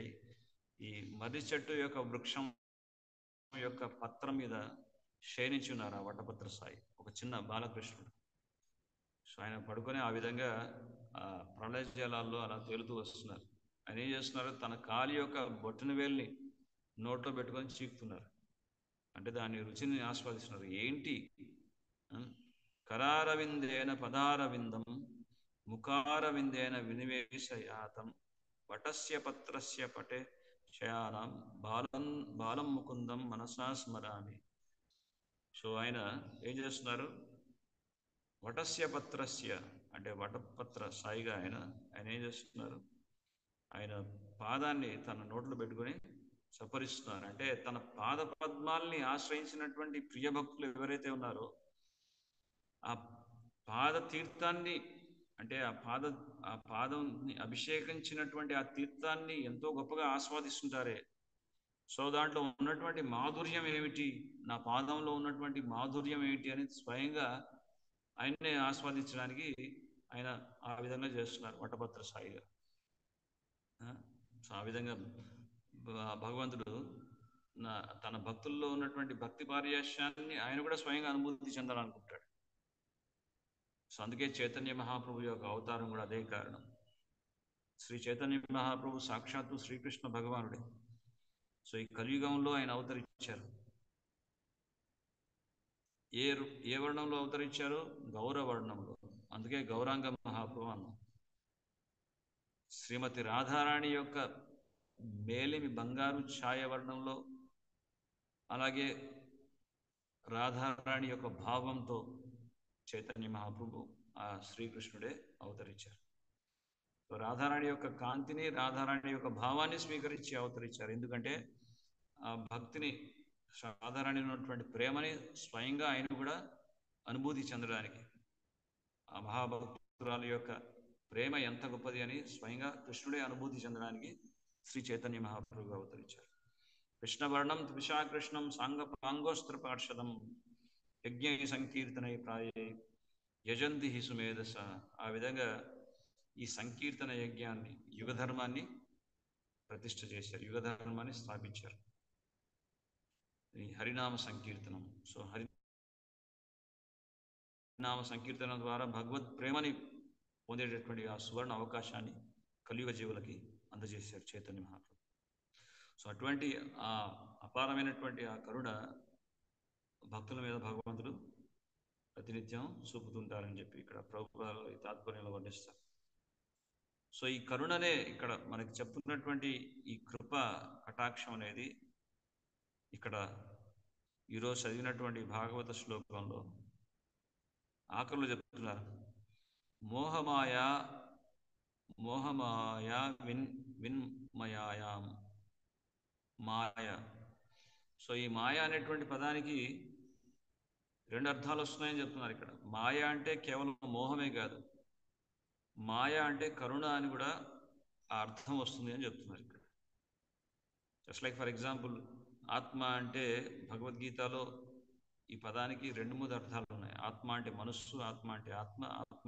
ఈ మర్రి చెట్టు యొక్క వృక్షం యొక్క పత్రం మీద శయనించి ఉన్నారు ఆ వటపత్ర సాయి, ఒక చిన్న బాలకృష్ణుడు. సో ఆయన పడుకొని ఆ విధంగా ఆ ప్రళయ జలాల్లో అలా తేలుతూ వస్తున్నారు. ఆయన ఏం చేస్తున్నారు? తన కాలి యొక్క బొట్టున వేలిని నోట్లో పెట్టుకొని చీకుతున్నారు. అంటే దాని రుచిని ఆస్వాదిస్తున్నారు. ఏంటి? కరారవిందేన పదారవిందం ముఖారవిందేన వినివేశయాతం వటస్య పత్రస్య పటే శయానాం బాలం ముకుందం మనసా స్మరామి. సో ఆయన ఏం చేస్తున్నారు? వటస్య పత్రస్య అంటే వటపత్ర సాయిగా ఆయన ఏం చేస్తున్నారు? ఆయన పాదాన్ని తన నోట్లో పెట్టుకొని సపరిస్తున్నారు. అంటే తన పాద పద్మాల్ని ఆశ్రయించినటువంటి ప్రియ భక్తులు ఎవరైతే ఉన్నారో ఆ పాద తీర్థాన్ని అంటే ఆ పాదంని అభిషేకించినటువంటి ఆ తీర్థాన్ని ఎంతో గొప్పగా ఆస్వాదిస్తుంటారే. సో దాంట్లో ఉన్నటువంటి మాధుర్యం ఏమిటి, నా పాదంలో ఉన్నటువంటి మాధుర్యం ఏమిటి అని స్వయంగా ఆయన్నే ఆస్వాదించడానికి ఆయన ఆ విధంగా చేస్తున్నారు వటపత్ర సాయిగా. సో ఆ విధంగా భగవంతుడు తన భక్తుల్లో ఉన్నటువంటి భక్తి పారవశ్యాన్ని ఆయన కూడా స్వయంగా అనుభూతి చెందాలనుకుంటాడు. సో అందుకే చైతన్య మహాప్రభు యొక్క అవతారం కూడా అదే కారణం. శ్రీ చైతన్య మహాప్రభు సాక్షాత్తు శ్రీకృష్ణ భగవానుడే. సో ఈ కలియుగంలో ఆయన అవతరించారు. ఏ వర్ణంలో అవతరించారు? గౌర వర్ణంలో. అందుకే గౌరాంగ మహాప్రభు అన్నాం. శ్రీమతి రాధారాణి యొక్క మేలిమి బంగారు ఛాయ వర్ణంలో, అలాగే రాధారాణి యొక్క భావంతో చైతన్య మహాప్రభు ఆ శ్రీకృష్ణుడే అవతరించారు. రాధారాణి యొక్క కాంతిని, రాధారాణి యొక్క భావాన్ని స్వీకరించి అవతరించారు. ఎందుకంటే ఆ భక్తిని, రాధారాణి ఉన్నటువంటి ప్రేమని స్వయంగా ఆయన కూడా అనుభూతి చెందడానికి, ఆ మహాభక్తురాలు యొక్క ప్రేమ ఎంత గొప్పది అని స్వయంగా కృష్ణుడే అనుభూతి చెందడానికి శ్రీ చైతన్య మహాప్రభు అవతరించారు. కృష్ణవర్ణం త్రిషాకృష్ణం సాంగోస్త్ర పార్షదం యజ్ఞ సంకీర్తనై ప్రాయే యజంతి హి సుమేధస. ఆ విధంగా ఈ సంకీర్తన యజ్ఞాన్ని, యుగధర్మాన్ని ప్రతిష్ఠ చేశారు, యుగధర్మాన్ని స్థాపించారు. ఈ హరినామ సంకీర్తనం. సో హరినామ సంకీర్తన ద్వారా భగవత్ ప్రేమని పొందేటటువంటి ఆ సువర్ణ అవకాశాన్ని కలియుగ జీవులకి అందజేశారు చైతన్య మహాప్రభు. సో అటువంటి ఆ అపారమైనటువంటి ఆ కరుణ భక్తుల మీద భగవంతుడు ప్రతినిత్యం చూపుతుంటారని చెప్పి ఇక్కడ ప్రభుపాదులు ఈ తాత్పర్యంలో వర్ణిస్తారు. సో ఈ కరుణనే ఇక్కడ మనకి చెప్తున్నటువంటి ఈ కృప కటాక్షం అనేది ఇక్కడ ఈరోజు చదివినటువంటి భాగవత శ్లోకంలో ఆఖరులు చెప్తున్నారు, మోహమాయ మోహమాయ విన్మయాయాం మాయ. సో ఈ మాయ అనేటువంటి పదానికి రెండు అర్థాలు వస్తున్నాయని చెప్తున్నారు ఇక్కడ. మాయ అంటే కేవలం మోహమే కాదు, మాయ అంటే కరుణ అని కూడా ఆ అర్థం వస్తుంది అని చెప్తున్నారు ఇక్కడ. జస్ట్ లైక్ ఫర్ ఎగ్జాంపుల్, ఆత్మ అంటే భగవద్గీతలో ఈ పదానికి 2-3 అర్థాలు ఉన్నాయి. ఆత్మ అంటే మనస్సు, ఆత్మ అంటే ఆత్మ, ఆత్మ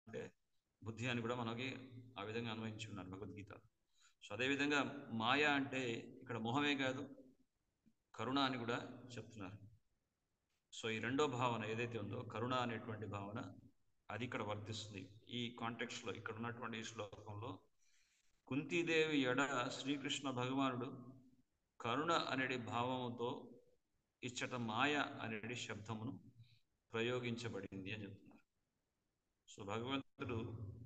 అంటే బుద్ధి అని కూడా మనకి ఆ విధంగా అన్వయించి ఉన్నారు భగవద్గీత. సో అదేవిధంగా మాయ అంటే ఇక్కడ మోహమే కాదు, కరుణ అని కూడా చెప్తున్నారు. సో ఈ రెండో భావన ఏదైతే ఉందో, కరుణ అనేటువంటి భావన, అది ఇక్కడ వర్తిస్తుంది ఈ కాంటెక్స్ట్లో. ఇక్కడ ఉన్నటువంటి ఈ శ్లోకంలో కుంతీదేవి ఎడ శ్రీకృష్ణ భగవానుడు కరుణ అనేది భావముతో ఇచ్చట మాయ అనేది శబ్దమును ప్రయోగించబడింది అని చెప్తున్నారు. సో భగవంతుడు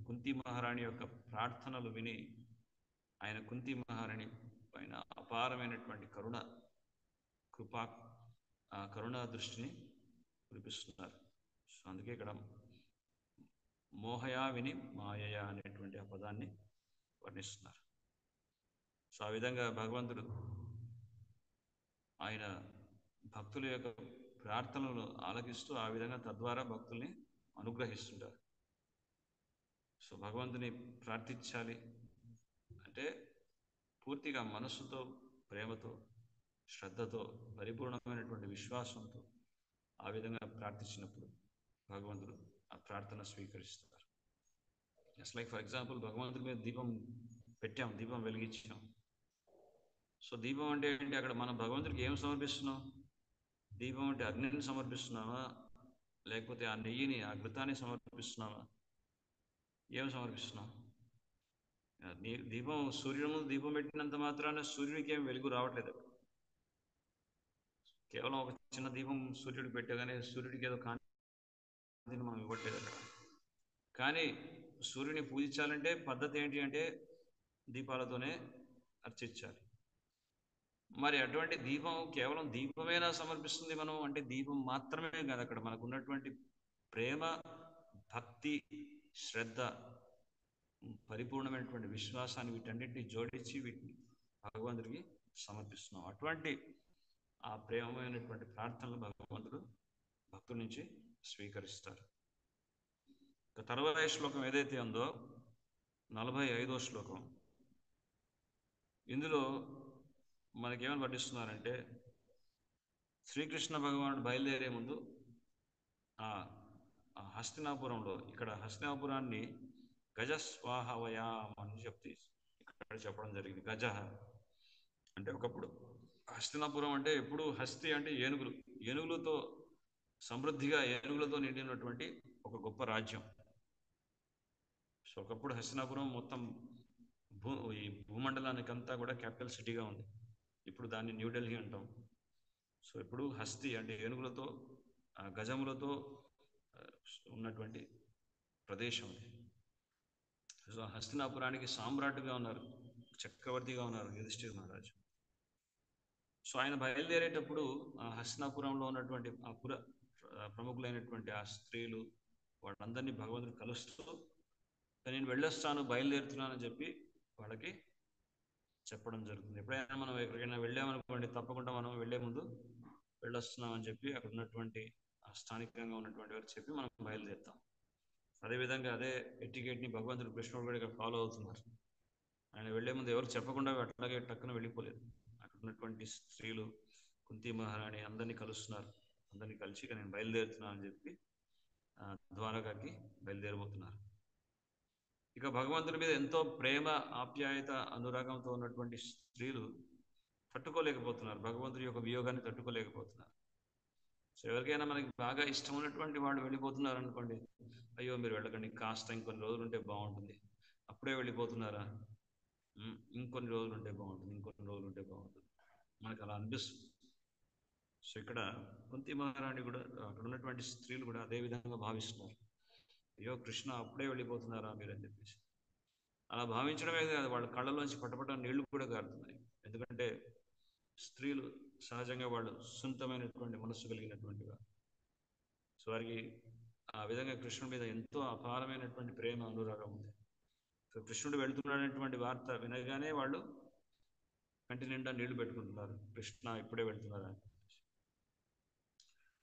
కుంతి మహారాణి యొక్క ప్రార్థనలు విని ఆయన కుంతి మహారాణి పైన అపారమైనటువంటి కరుణా దృష్టిని కురిపిస్తున్నారు. సో అందుకే ఇక్కడ మోహయా విని మాయయా అనేటువంటి ఆ పదాన్ని వర్ణిస్తున్నారు. సో ఆ విధంగా భగవంతుడు ఆయన భక్తుల యొక్క ప్రార్థనలను ఆలకిస్తూ ఆ విధంగా తద్వారా భక్తుల్ని అనుగ్రహిస్తుంటారు. సో భగవంతుని ప్రార్థించాలి అంటే పూర్తిగా మనస్సుతో, ప్రేమతో, శ్రద్ధతో, పరిపూర్ణమైనటువంటి విశ్వాసంతో ఆ విధంగా ప్రార్థించినప్పుడు భగవంతుడు ఆ ప్రార్థన స్వీకరిస్తారు. జస్ట్ లైక్ ఫర్ ఎగ్జాంపుల్, భగవంతుడి మీద దీపం పెట్టాం, దీపం వెలిగించాం. సో దీపం అంటే ఏంటి? అక్కడ మనం భగవంతుడికి ఏం సమర్పిస్తున్నాం? దీపం అంటే అగ్నిని సమర్పిస్తున్నామా, లేకపోతే ఆ నెయ్యిని, ఆ ఘృతాన్ని సమర్పిస్తున్నామా? ఏం సమర్పిస్తున్నాం? దీపం, సూర్యుడి ముందు దీపం పెట్టినంత మాత్రాన సూర్యుడికి ఏం వెలుగు రావట్లేదు. కేవలం ఒక చిన్న దీపం సూర్యుడికి పెట్టగానే సూర్యుడికి ఏదో కాంతిని మనం ఇవ్వట్లేదు అక్కడ. కానీ సూర్యుని పూజించాలంటే పద్ధతి ఏంటి అంటే దీపాలతోనే అర్చించాలి. మరి అటువంటి దీపం కేవలం దీపమేనా సమర్పిస్తుంది మనం అంటే? దీపం మాత్రమే కాదు, అక్కడ మనకు ఉన్నటువంటి ప్రేమ, భక్తి, శ్రద్ధ, పరిపూర్ణమైనటువంటి విశ్వాసాన్ని, వీటన్నిటిని జోడించి వీటిని భగవంతుడికి సమర్పిస్తున్నాం. అటువంటి ఆ ప్రేమమైనటువంటి ప్రార్థనలు భగవంతుడు భక్తుల నుంచి స్వీకరిస్తారు. తర్వాయి శ్లోకం ఏదైతే ఉందో 45వ శ్లోకం, ఇందులో మనకేమని పఠిస్తున్నారంటే, శ్రీకృష్ణ భగవానుడు బయలుదేరే ముందు హస్తినాపురంలో, ఇక్కడ హస్తినాపురాన్ని గజస్వాహవయాం అని ఇక్కడ చెప్పడం జరిగింది. గజ అంటే ఒకప్పుడు హస్తినాపురం అంటే ఎప్పుడు హస్తి అంటే ఏనుగులతో సమృద్ధిగా, ఏనుగులతో నిండినటువంటి ఒక గొప్ప రాజ్యం. సో ఒకప్పుడు హస్తినాపురం మొత్తం ఈ భూమండలానికి అంతా కూడా క్యాపిటల్ సిటీగా ఉంది. ఇప్పుడు దాన్ని న్యూఢిల్లీ అంటాం. సో ఇప్పుడు హస్తి అంటే ఏనుగులతో, గజములతో ఉన్నటువంటి ప్రదేశం అది. సో హస్తినాపురానికి సామ్రాట్గా ఉన్నారు, చక్రవర్తిగా ఉన్నారు యుధిష్ఠిర మహారాజు. సో ఆయన బయలుదేరేటప్పుడు ఆ హస్తినాపురంలో ఉన్నటువంటి ఆ ప్రముఖులైనటువంటి ఆ స్త్రీలు వాళ్ళందరినీ భగవంతుడు కలుస్తూ, నేను వెళ్ళొస్తాను, బయలుదేరుతున్నానని చెప్పి వాళ్ళకి చెప్పడం జరుగుతుంది. ఎప్పుడైనా మనం ఎక్కడికైనా వెళ్ళామనుకోండి, తప్పకుండా మనం వెళ్ళే ముందు వెళ్ళొస్తున్నామని చెప్పి అక్కడ ఉన్నటువంటి స్థానికంగా ఉన్నటువంటి వారికి చెప్పి మనం బయలుదేరుతాం. అదేవిధంగా అదే ఎటికేట్ని భగవంతుడు, కృష్ణుడు కూడా ఇక్కడ ఫాలో అవుతున్నారు. ఆయన వెళ్లే ముందు ఎవరు చెప్పకుండా అట్లాగే టక్కున వెళ్ళిపోలేదు. అక్కడ ఉన్నటువంటి స్త్రీలు, కుంతి మహారాణి అందరినీ కలుస్తున్నారు. అందరినీ కలిసి నేను బయలుదేరుతున్నాను అని చెప్పి ద్వారకాకి బయలుదేరబోతున్నారు. ఇక భగవంతుడి మీద ఎంతో ప్రేమ, ఆప్యాయత, అనురాగంతో ఉన్నటువంటి స్త్రీలు తట్టుకోలేకపోతున్నారు, భగవంతుడి యొక్క వియోగాన్ని తట్టుకోలేకపోతున్నారు. సో ఎవరికైనా మనకి బాగా ఇష్టం ఉన్నటువంటి వాళ్ళు వెళ్ళిపోతున్నారు అనుకోండి, అయ్యో మీరు వెళ్ళకండి, కాస్త ఇంకొన్ని రోజులు ఉంటే బాగుంటుంది, అప్పుడే వెళ్ళిపోతున్నారా, ఇంకొన్ని రోజులు ఉంటే బాగుంటుంది, ఇంకొన్ని రోజులు ఉంటే బాగుంటుంది, మనకు అలా అనిపిస్తుంది. సో ఇక్కడ కుంతి మహారాణి కూడా, అక్కడ ఉన్నటువంటి స్త్రీలు కూడా అదే విధంగా భావిస్తున్నారు, అయ్యో కృష్ణ అప్పుడే వెళ్ళిపోతున్నారా మీరు అని చెప్పేసి. అలా భావించడమే కాదు, వాళ్ళ కళ్ళలోంచి పటపట నీళ్లు కూడా కారుతున్నాయి. ఎందుకంటే స్త్రీలు సహజంగా వాళ్ళు సున్నితమైనటువంటి మనస్సు కలిగినటువంటి వారు. సో వారికి ఆ విధంగా కృష్ణుడి మీద ఎంతో అపారమైనటువంటి ప్రేమ అనురాగం ఉంది. సో కృష్ణుడు వెళ్తున్నాడనేటువంటి వార్త వినగానే వాళ్ళు కంటి నిండా నీళ్లు పెట్టుకుంటున్నారు, కృష్ణ ఇప్పుడే వెళ్తున్నారా.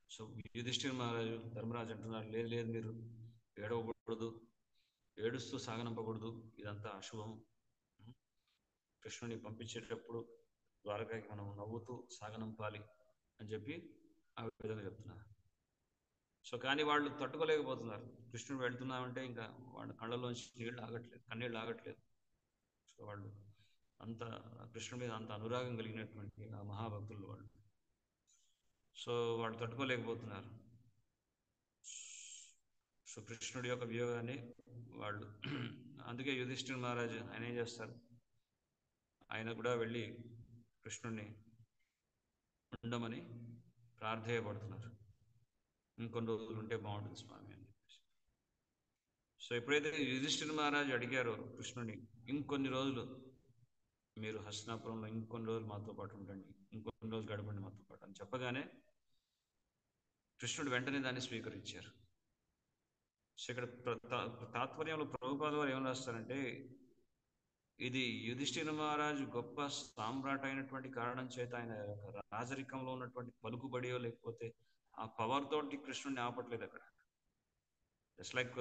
సో యుధిష్ఠిర మహారాజు ధర్మరాజు అంటున్నారు, లేదు లేదు, మీరు ఏడవకూడదు, ఏడుస్తూ సాగనంపకూడదు, ఇదంతా అశుభం. కృష్ణుని పంపించేటప్పుడు ద్వారకాకి మనం నవ్వుతూ సాగనంపాలి అని చెప్పి ఆ విధంగా చెప్తున్నారు. సో కానీ వాళ్ళు తట్టుకోలేకపోతున్నారు. కృష్ణుడు వెళ్తున్నామంటే ఇంకా వాళ్ళ కళ్ళలోంచి నీళ్ళు ఆగట్లేదు, కన్నీళ్ళు ఆగట్లేదు. సో వాళ్ళు అంత కృష్ణుడి మీద అంత అనురాగం కలిగినటువంటి ఆ మహాభక్తులు వాళ్ళు. సో వాళ్ళు తట్టుకోలేకపోతున్నారు. సో కృష్ణుడి యొక్క వియోగాన్ని వాళ్ళు అందుకే యుధిష్ఠిర మహారాజు ఆయన ఏం చేస్తారు, ఆయన కూడా వెళ్ళి కృష్ణుడిని ఉండమని ప్రార్థేయపడుతున్నారు. ఇంకొన్ని రోజులు ఉంటే బాగుంటుంది స్వామి అని చెప్పేసి. సో ఎప్పుడైతే యుధిష్ఠిర మహారాజు అడిగారో కృష్ణుడిని, ఇంకొన్ని రోజులు మీరు హస్తినాపురంలో ఇంకొన్ని రోజులు మాతో పాటు ఉండండి, ఇంకొన్ని రోజులు గడపండి మాతో పాటు అని చెప్పగానే కృష్ణుడు వెంటనే దాన్ని స్వీకరించారు. సో ఇక్కడ తాత్పర్యంలో ప్రభుపాద వారు ఏం రాస్తారంటే, ఇది యుధిష్ఠిర మహారాజు గొప్ప సామ్రాట్ అయినటువంటి కారణం చేత ఆయన రాజరికంలో ఉన్నటువంటి పలుకుబడియో లేకపోతే ఆ పవర్ తోటి కృష్ణుడిని ఆపట్లేదు. అక్కడ జస్ట్ లైక్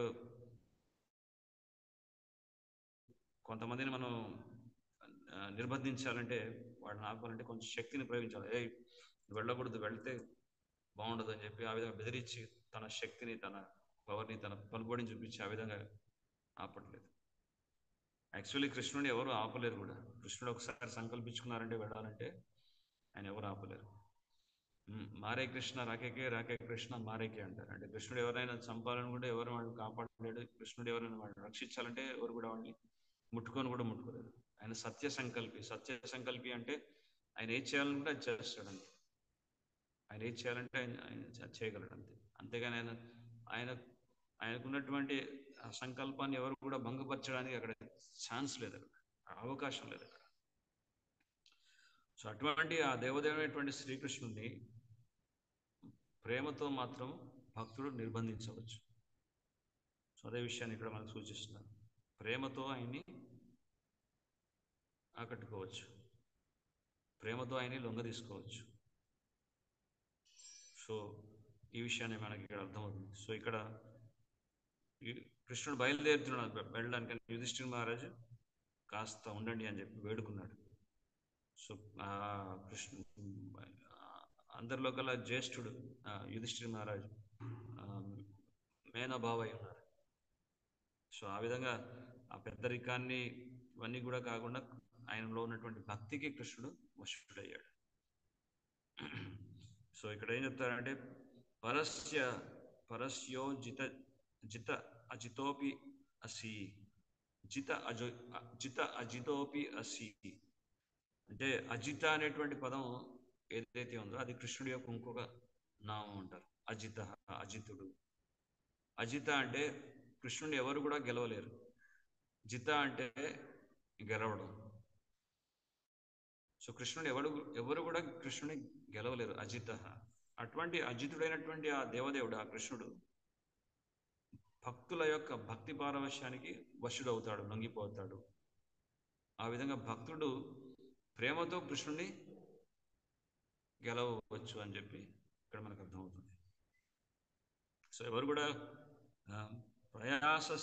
కొంతమందిని మనం నిర్బంధించాలంటే, వాడిని ఆపాలంటే కొంచెం శక్తిని ప్రయోగించాలి. వెళ్ళకూడదు, వెళ్తే బాగుండదు అని చెప్పి ఆ విధంగా బెదిరించి తన శక్తిని, తన పవర్ని, తన పలుకుబడిని చూపించి ఆ విధంగా ఆపట్లేదు. యాక్చువల్లీ కృష్ణుడిని ఎవరు ఆపలేరు కూడా. కృష్ణుడు ఒకసారి సంకల్పించుకున్నారంటే వెళ్ళాలంటే ఆయన ఎవరు ఆపలేరు. మారే కృష్ణ రాకేకే, రాకే కృష్ణ మారేకే అంటారు. అంటే కృష్ణుడు ఎవరైనా చంపాలని కూడా ఎవరు వాళ్ళని కాపాడలేడు. కృష్ణుడు ఎవరైనా వాళ్ళని రక్షించాలంటే ఎవరు కూడా వాళ్ళని ముట్టుకొని కూడా ముట్టుకోలేరు. ఆయన సత్య సంకల్పి. సత్య సంకల్పి అంటే ఆయన ఏది చేయాలనుకుంటే అది చేస్తాడు అంతే. ఆయన ఏది చేయాలంటే ఆయన చేయగలడు అంతే. అంతేగాని ఆయనకున్నటువంటి ఆ సంకల్పాన్ని ఎవరు కూడా భంగపరచడానికి అక్కడ ఛాన్స్ లేదు, అక్కడ అవకాశం లేదు అక్కడ. సో అటువంటి ఆ దేవదేవుడైనటువంటి శ్రీకృష్ణుడిని ప్రేమతో మాత్రం భక్తుడు నిర్బంధించవచ్చు. సో అదే విషయాన్ని ఇక్కడ మనకు సూచిస్తున్నారు. ప్రేమతో ఆయన్ని ఆకట్టుకోవచ్చు, ప్రేమతో ఆయన్ని లొంగ తీసుకోవచ్చు. సో ఈ విషయాన్ని మనకి ఇక్కడ అర్థమవుతుంది. సో ఇక్కడ కృష్ణుడు బయలుదేరుతున్నాడు వెళ్ళడానికి, యుధిష్ఠిర మహారాజు కాస్త ఉండండి అని చెప్పి వేడుకున్నాడు. సో కృష్ణుడు అందరిలో కల్లా జ్యేష్ఠుడు యుధిష్ఠిర మహారాజు మేనబావయ్య ఉన్నారు. సో ఆ విధంగా ఆ పెద్దరికాన్ని ఇవన్నీ కూడా కాకుండా ఆయనలో ఉన్నటువంటి భక్తికి కృష్ణుడు వశుడయ్యాడు. సో ఇక్కడ ఏం చెప్తారంటే, పరస్యో జిత అజితోపి అసి, జిత అజితోపి అసి అంటే అజిత అనేటువంటి పదం ఏదైతే ఉందో అది కృష్ణుడి యొక్క ఇంకొక నామం అంటారు. అజితుడు. అజిత అంటే కృష్ణుడిని ఎవరు కూడా గెలవలేరు. జిత అంటే గెలవడం. సో కృష్ణుడు ఎవరు కూడా కృష్ణుని గెలవలేరు, అజిత. అటువంటి అజితుడైనటువంటి ఆ దేవదేవుడు, ఆ కృష్ణుడు భక్తుల యొక్క భక్తి పారవశ్యానికి వశుడవుతాడు, లొంగిపోతాడు. ఆ విధంగా భక్తుడు ప్రేమతో కృష్ణుడిని గెలవచ్చు అని చెప్పి ఇక్కడ మనకు అర్థమవుతుంది. సో ఎవరు కూడా ప్రయాసో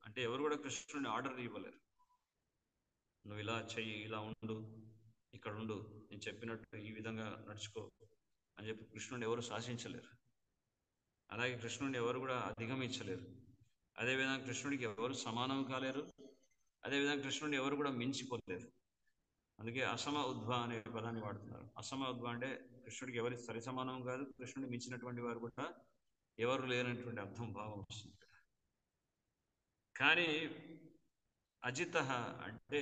అంటే ఎవరు కూడా కృష్ణుడిని ఆర్డర్ ఇవ్వలేరు. నువ్వు ఇలా చెయ్యి, ఇలా ఉండు, ఇక్కడ ఉండు, నేను చెప్పినట్టు ఈ విధంగా నడుచుకో అని చెప్పి కృష్ణుడిని ఎవరు శాసించలేరు. అలాగే కృష్ణుడిని ఎవరు కూడా అధిగమించలేరు. అదేవిధంగా కృష్ణుడికి ఎవరు సమానం కాలేరు. అదేవిధంగా కృష్ణుడిని ఎవరు కూడా మించిపోలేరు. అందుకే అసమ ఉద్భ అనే పదాన్ని వాడుతున్నారు. అసమ ఉద్భ అంటే కృష్ణుడికి ఎవరి సరి సమానం కాదు, కృష్ణుడిని మించినటువంటి వారు కూడా ఎవరు లేనటువంటి అర్థం, భావం వస్తుంది. కానీ అజిత అంటే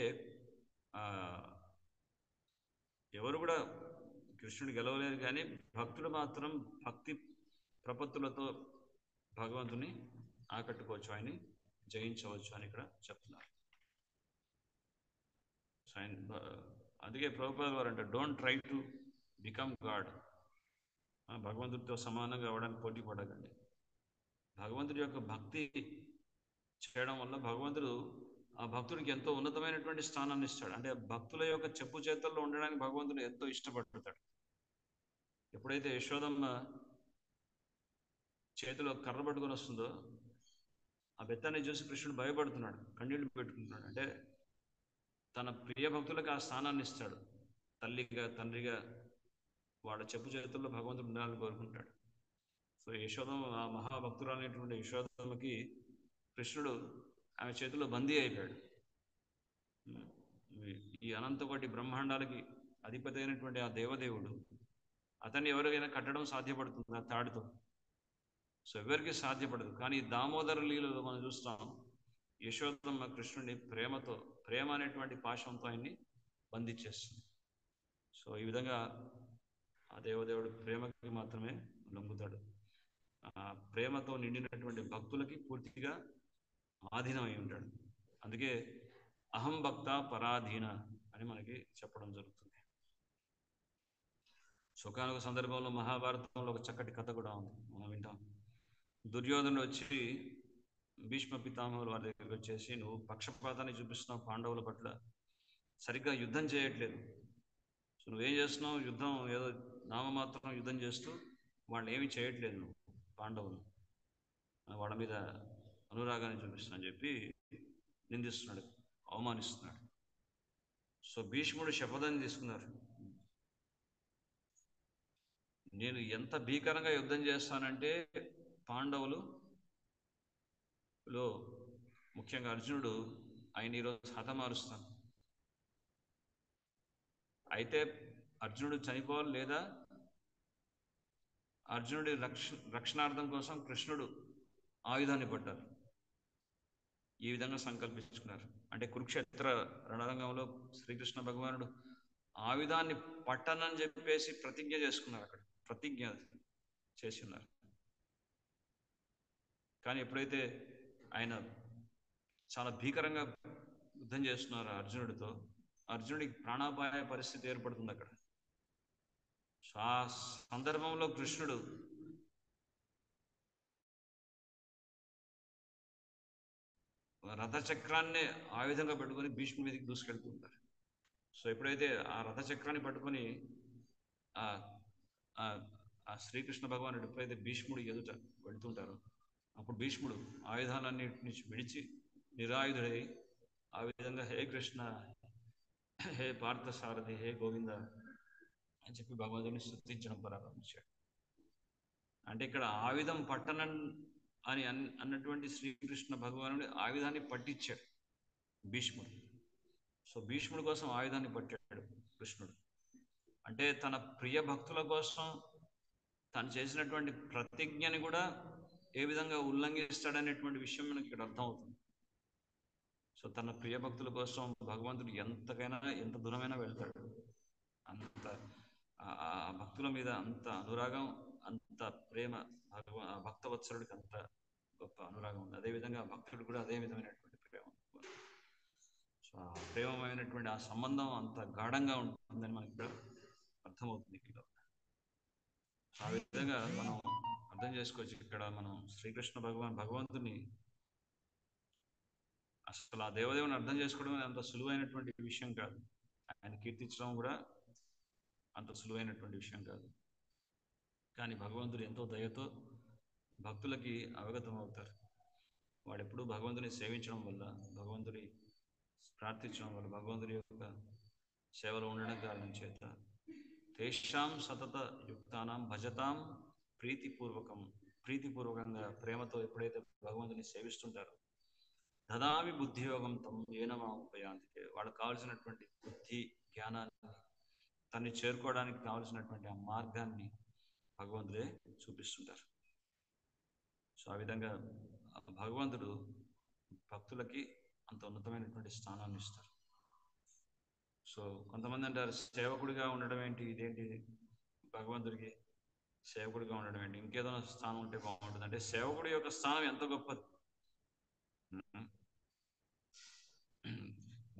ఎవరు కూడా కృష్ణుడు గెలవలేరు. కానీ భక్తుడు మాత్రం భక్తి ప్రపత్తులతో భగవంతుని ఆకట్టుకోవచ్చు, ఆయన్ని జయించవచ్చు అని ఇక్కడ చెప్తున్నారు. అందుకే ప్రభుపాద వారు అంటే don't try to become God. భగవంతుడితో సమానంగా అవ్వడానికి పోటీ పడకండి. భగవంతుడి యొక్క భక్తి చేయడం వల్ల భగవంతుడు ఆ భక్తుడికి ఎంతో ఉన్నతమైనటువంటి స్థానాన్ని ఇస్తాడు. అంటే భక్తుల యొక్క చెప్పు చేతుల్లో ఉండడానికి భగవంతుడు ఎంతో ఇష్టపడతాడు. ఎప్పుడైతే యశోదమ్మ చేతిలో కర్ర పట్టుకొని వస్తుందో ఆ బెత్తాన్ని చూసి కృష్ణుడు భయపడుతున్నాడు, కన్నీళ్లు పెట్టుకుంటున్నాడు. అంటే తన ప్రియ భక్తులకు ఆ స్థానాన్ని ఇస్తాడు. తల్లిగా తండ్రిగా వాళ్ళ చెప్పు చేతుల్లో భగవంతుడు ఉండాలని కోరుకుంటాడు. సో యశోదమ్మ, ఆ మహాభక్తురాలైనటువంటి యశోదమ్మకి కృష్ణుడు ఆమె చేతిలో బందీ అయిపోయాడు. ఈ అనంతకోటి బ్రహ్మాండాలకి అధిపతి అయినటువంటి ఆ దేవదేవుడు అతన్ని ఎవరికైనా కట్టడం సాధ్యపడుతుంది ఆ తాడుతో? సో ఎవరికి సాధ్యపడదు. కానీ దామోదర లీలలో మనం చూస్తాం, యశోదమ్మ కృష్ణుడిని ప్రేమతో, ప్రేమ అనేటువంటి పాశంతో ఆయన్ని బంధించేస్తుంది. సో ఈ విధంగా ఆ దేవదేవుడు ప్రేమకి మాత్రమే లొంగుతాడు. ఆ ప్రేమతో నిండినటువంటి భక్తులకి పూర్తిగా ఆధీనమై ఉంటాడు. అందుకే అహం భక్త పరాధీన అని మనకి చెప్పడం జరుగుతుంది. ఒకానొక సందర్భంలో మహాభారతంలో ఒక చక్కటి కథ కూడా ఉంది, మనం వింటాం. దుర్యోధనుడు వచ్చి భీష్మ పితామహులు వారి దగ్గరికి వచ్చేసి, నువ్వు పక్షపాతాన్ని చూపిస్తున్నావు పాండవుల పట్ల, సరిగ్గా యుద్ధం చేయట్లేదు. సో నువ్వేం చేస్తున్నావు? యుద్ధం ఏదో నామమాత్రం యుద్ధం చేస్తూ వాళ్ళు ఏమీ చేయట్లేదు, నువ్వు పాండవులు వాళ్ళ మీద అనురాగాన్ని చూపిస్తున్నా అని చెప్పి నిందిస్తున్నాడు, అవమానిస్తున్నాడు. సో భీష్ముడు శపథం తీసుకున్నారు, నేను ఎంత భీకరంగా యుద్ధం చేస్తానంటే పాండవులు లో ముఖ్యంగా అర్జునుడు ఆయన ఈరోజు హతమారుస్తాను. అయితే అర్జునుడు చనిపోవాలి, లేదా అర్జునుడి రక్షణార్థం కోసం కృష్ణుడు ఆయుధాన్ని పట్టారు. ఈ విధంగా సంకల్పించుకున్నారు. అంటే కురుక్షేత్ర రణరంగంలో శ్రీకృష్ణ భగవానుడు ఆయుధాన్ని పట్టనని చెప్పేసి ప్రతిజ్ఞ చేసుకున్నారు, అక్కడ ప్రతిజ్ఞ చేసి ఉన్నారు. కానీ ఎప్పుడైతే ఆయన చాలా భీకరంగా యుద్ధం చేస్తున్నారు అర్జునుడితో, అర్జునుడికి ప్రాణాపాయ పరిస్థితి ఏర్పడుతుంది అక్కడ. సో ఆ సందర్భంలో కృష్ణుడు రథచక్రాన్నే ఆయుధంగా పెట్టుకొని భీష్ముడి మీదకి దూసుకెళ్తుంటారు. సో ఎప్పుడైతే ఆ రథచక్రాన్ని పట్టుకొని ఆ శ్రీకృష్ణ భగవానుడు ఎప్పుడైతే భీష్ముడు ఎదుట వెళ్తుంటారో, అప్పుడు భీష్ముడు ఆయుధాలన్నింటినీ విడిచి నిరాయుధుడై ఆ విధంగా హే కృష్ణ, హే పార్థ సారథి, హే గోవింద అని చెప్పి భగవంతుడిని స్తుతించడం ప్రారంభించాడు. అంటే ఇక్కడ ఆయుధం పట్టణం అని అన్నటువంటి శ్రీకృష్ణ భగవానుడు ఆయుధాన్ని పట్టించాడు భీష్ముడు. సో భీష్ముడి కోసం ఆయుధాన్ని పట్టాడు కృష్ణుడు. అంటే తన ప్రియ భక్తుల కోసం తను చేసినటువంటి ప్రతిజ్ఞని కూడా ఏ విధంగా ఉల్లంఘిస్తాడనేటువంటి విషయం మనకి ఇక్కడ అర్థమవుతుంది. సో తన ప్రియ భక్తుల కోసం భగవంతుడు ఎంతకైనా, ఎంత దూరమైనా వెళ్తాడు. అంత ఆ భక్తుల మీద అంత అనురాగం, అంత ప్రేమ, భక్తవత్సరుడికి అంత గొప్ప అనురాగం ఉంది. అదేవిధంగా భక్తుడు కూడా అదే విధమైనటువంటి ప్రేమ. సో ఆ ప్రేమమైనటువంటి ఆ సంబంధం అంత గాఢంగా ఉంటుందని మనకి ఇక్కడ అర్థమవుతుంది. ఇక్కడ ఆ విధంగా మనం అర్థం చేసుకోవచ్చు. ఇక్కడ మనం శ్రీకృష్ణ భగవంతుని అసలు ఆ దేవదేవుని అర్థం చేసుకోవడం అంత సులువైనటువంటి విషయం కాదు. ఆయన కీర్తించడం కూడా అంత సులువైనటువంటి విషయం కాదు. కానీ భగవంతుడు ఎంతో దయతో భక్తులకి అవగతం అవుతారు. వాడు ఎప్పుడూ భగవంతుని సేవించడం వల్ల, భగవంతుని ప్రార్థించడం వల్ల, భగవంతుడి యొక్క సేవలో ఉండడం కారణం చేత తేషాం సతత యుక్తానాం భజతాం ప్రీతిపూర్వకంగా ప్రేమతో ఎప్పుడైతే భగవంతుని సేవిస్తుంటారో, దదామి బుద్ధియోగం తం ఏన మాం ఉపయాంతి, వాళ్ళకు కావాల్సినటువంటి బుద్ధి జ్ఞానాన్ని, తన్ని చేరుకోవడానికి కావాల్సినటువంటి ఆ మార్గాన్ని భగవంతుడే చూపిస్తుంటారు. సో ఆ విధంగా భగవంతుడు భక్తులకి అంత ఉన్నతమైనటువంటి స్థానాన్ని ఇస్తారు. సో కొంతమంది అంటారు, సేవకుడిగా ఉండడం ఏంటి, ఇదేంటి, భగవంతుడికి సేవకుడిగా ఉండడం ఏంటి, ఇంకేదైనా స్థానం ఉంటే బాగుంటుంది అంటే సేవకుడి యొక్క స్థానం ఎంత గొప్పది.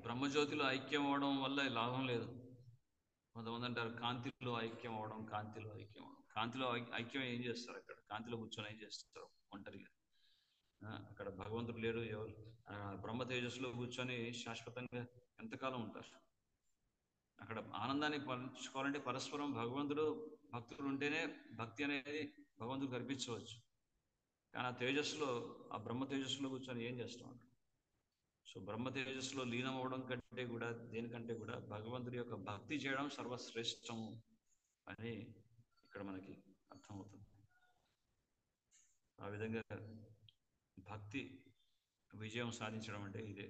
బ్రహ్మజ్యోతిలో ఐక్యం అవ్వడం వల్ల లాభం లేదు. కొంతమంది అంటారు కాంతిలో ఐక్యం అవ్వడం, కాంతిలో ఐక్యం అవ్వడం. కాంతిలో ఐక్యం ఏం చేస్తారు? అక్కడ కాంతిలో కూర్చొని ఏం చేస్తారు? ఒంటరిగా. అక్కడ భగవంతుడు లేరు. ఎవరు బ్రహ్మ తేజస్సులో కూర్చొని శాశ్వతంగా ఎంతకాలం ఉంటారు? అక్కడ ఆనందాన్ని పంచుకోవాలంటే పరస్పరం భగవంతుడు భక్తుడు ఉంటేనే భక్తి అనేది భగవంతుడు కల్పించవచ్చు. కానీ ఆ తేజస్సులో, ఆ బ్రహ్మ తేజస్సులో కూర్చొని ఏం చేస్తాం అక్కడ? సో బ్రహ్మ తేజస్సులో లీనం అవ్వడం కంటే కూడా, దేనికంటే కూడా భగవంతుడి యొక్క భక్తి చేయడం సర్వశ్రేష్టము అని ఇక్కడ మనకి అర్థమవుతుంది. ఆ విధంగా భక్తి విజయం సాధించడం అంటే ఇదే.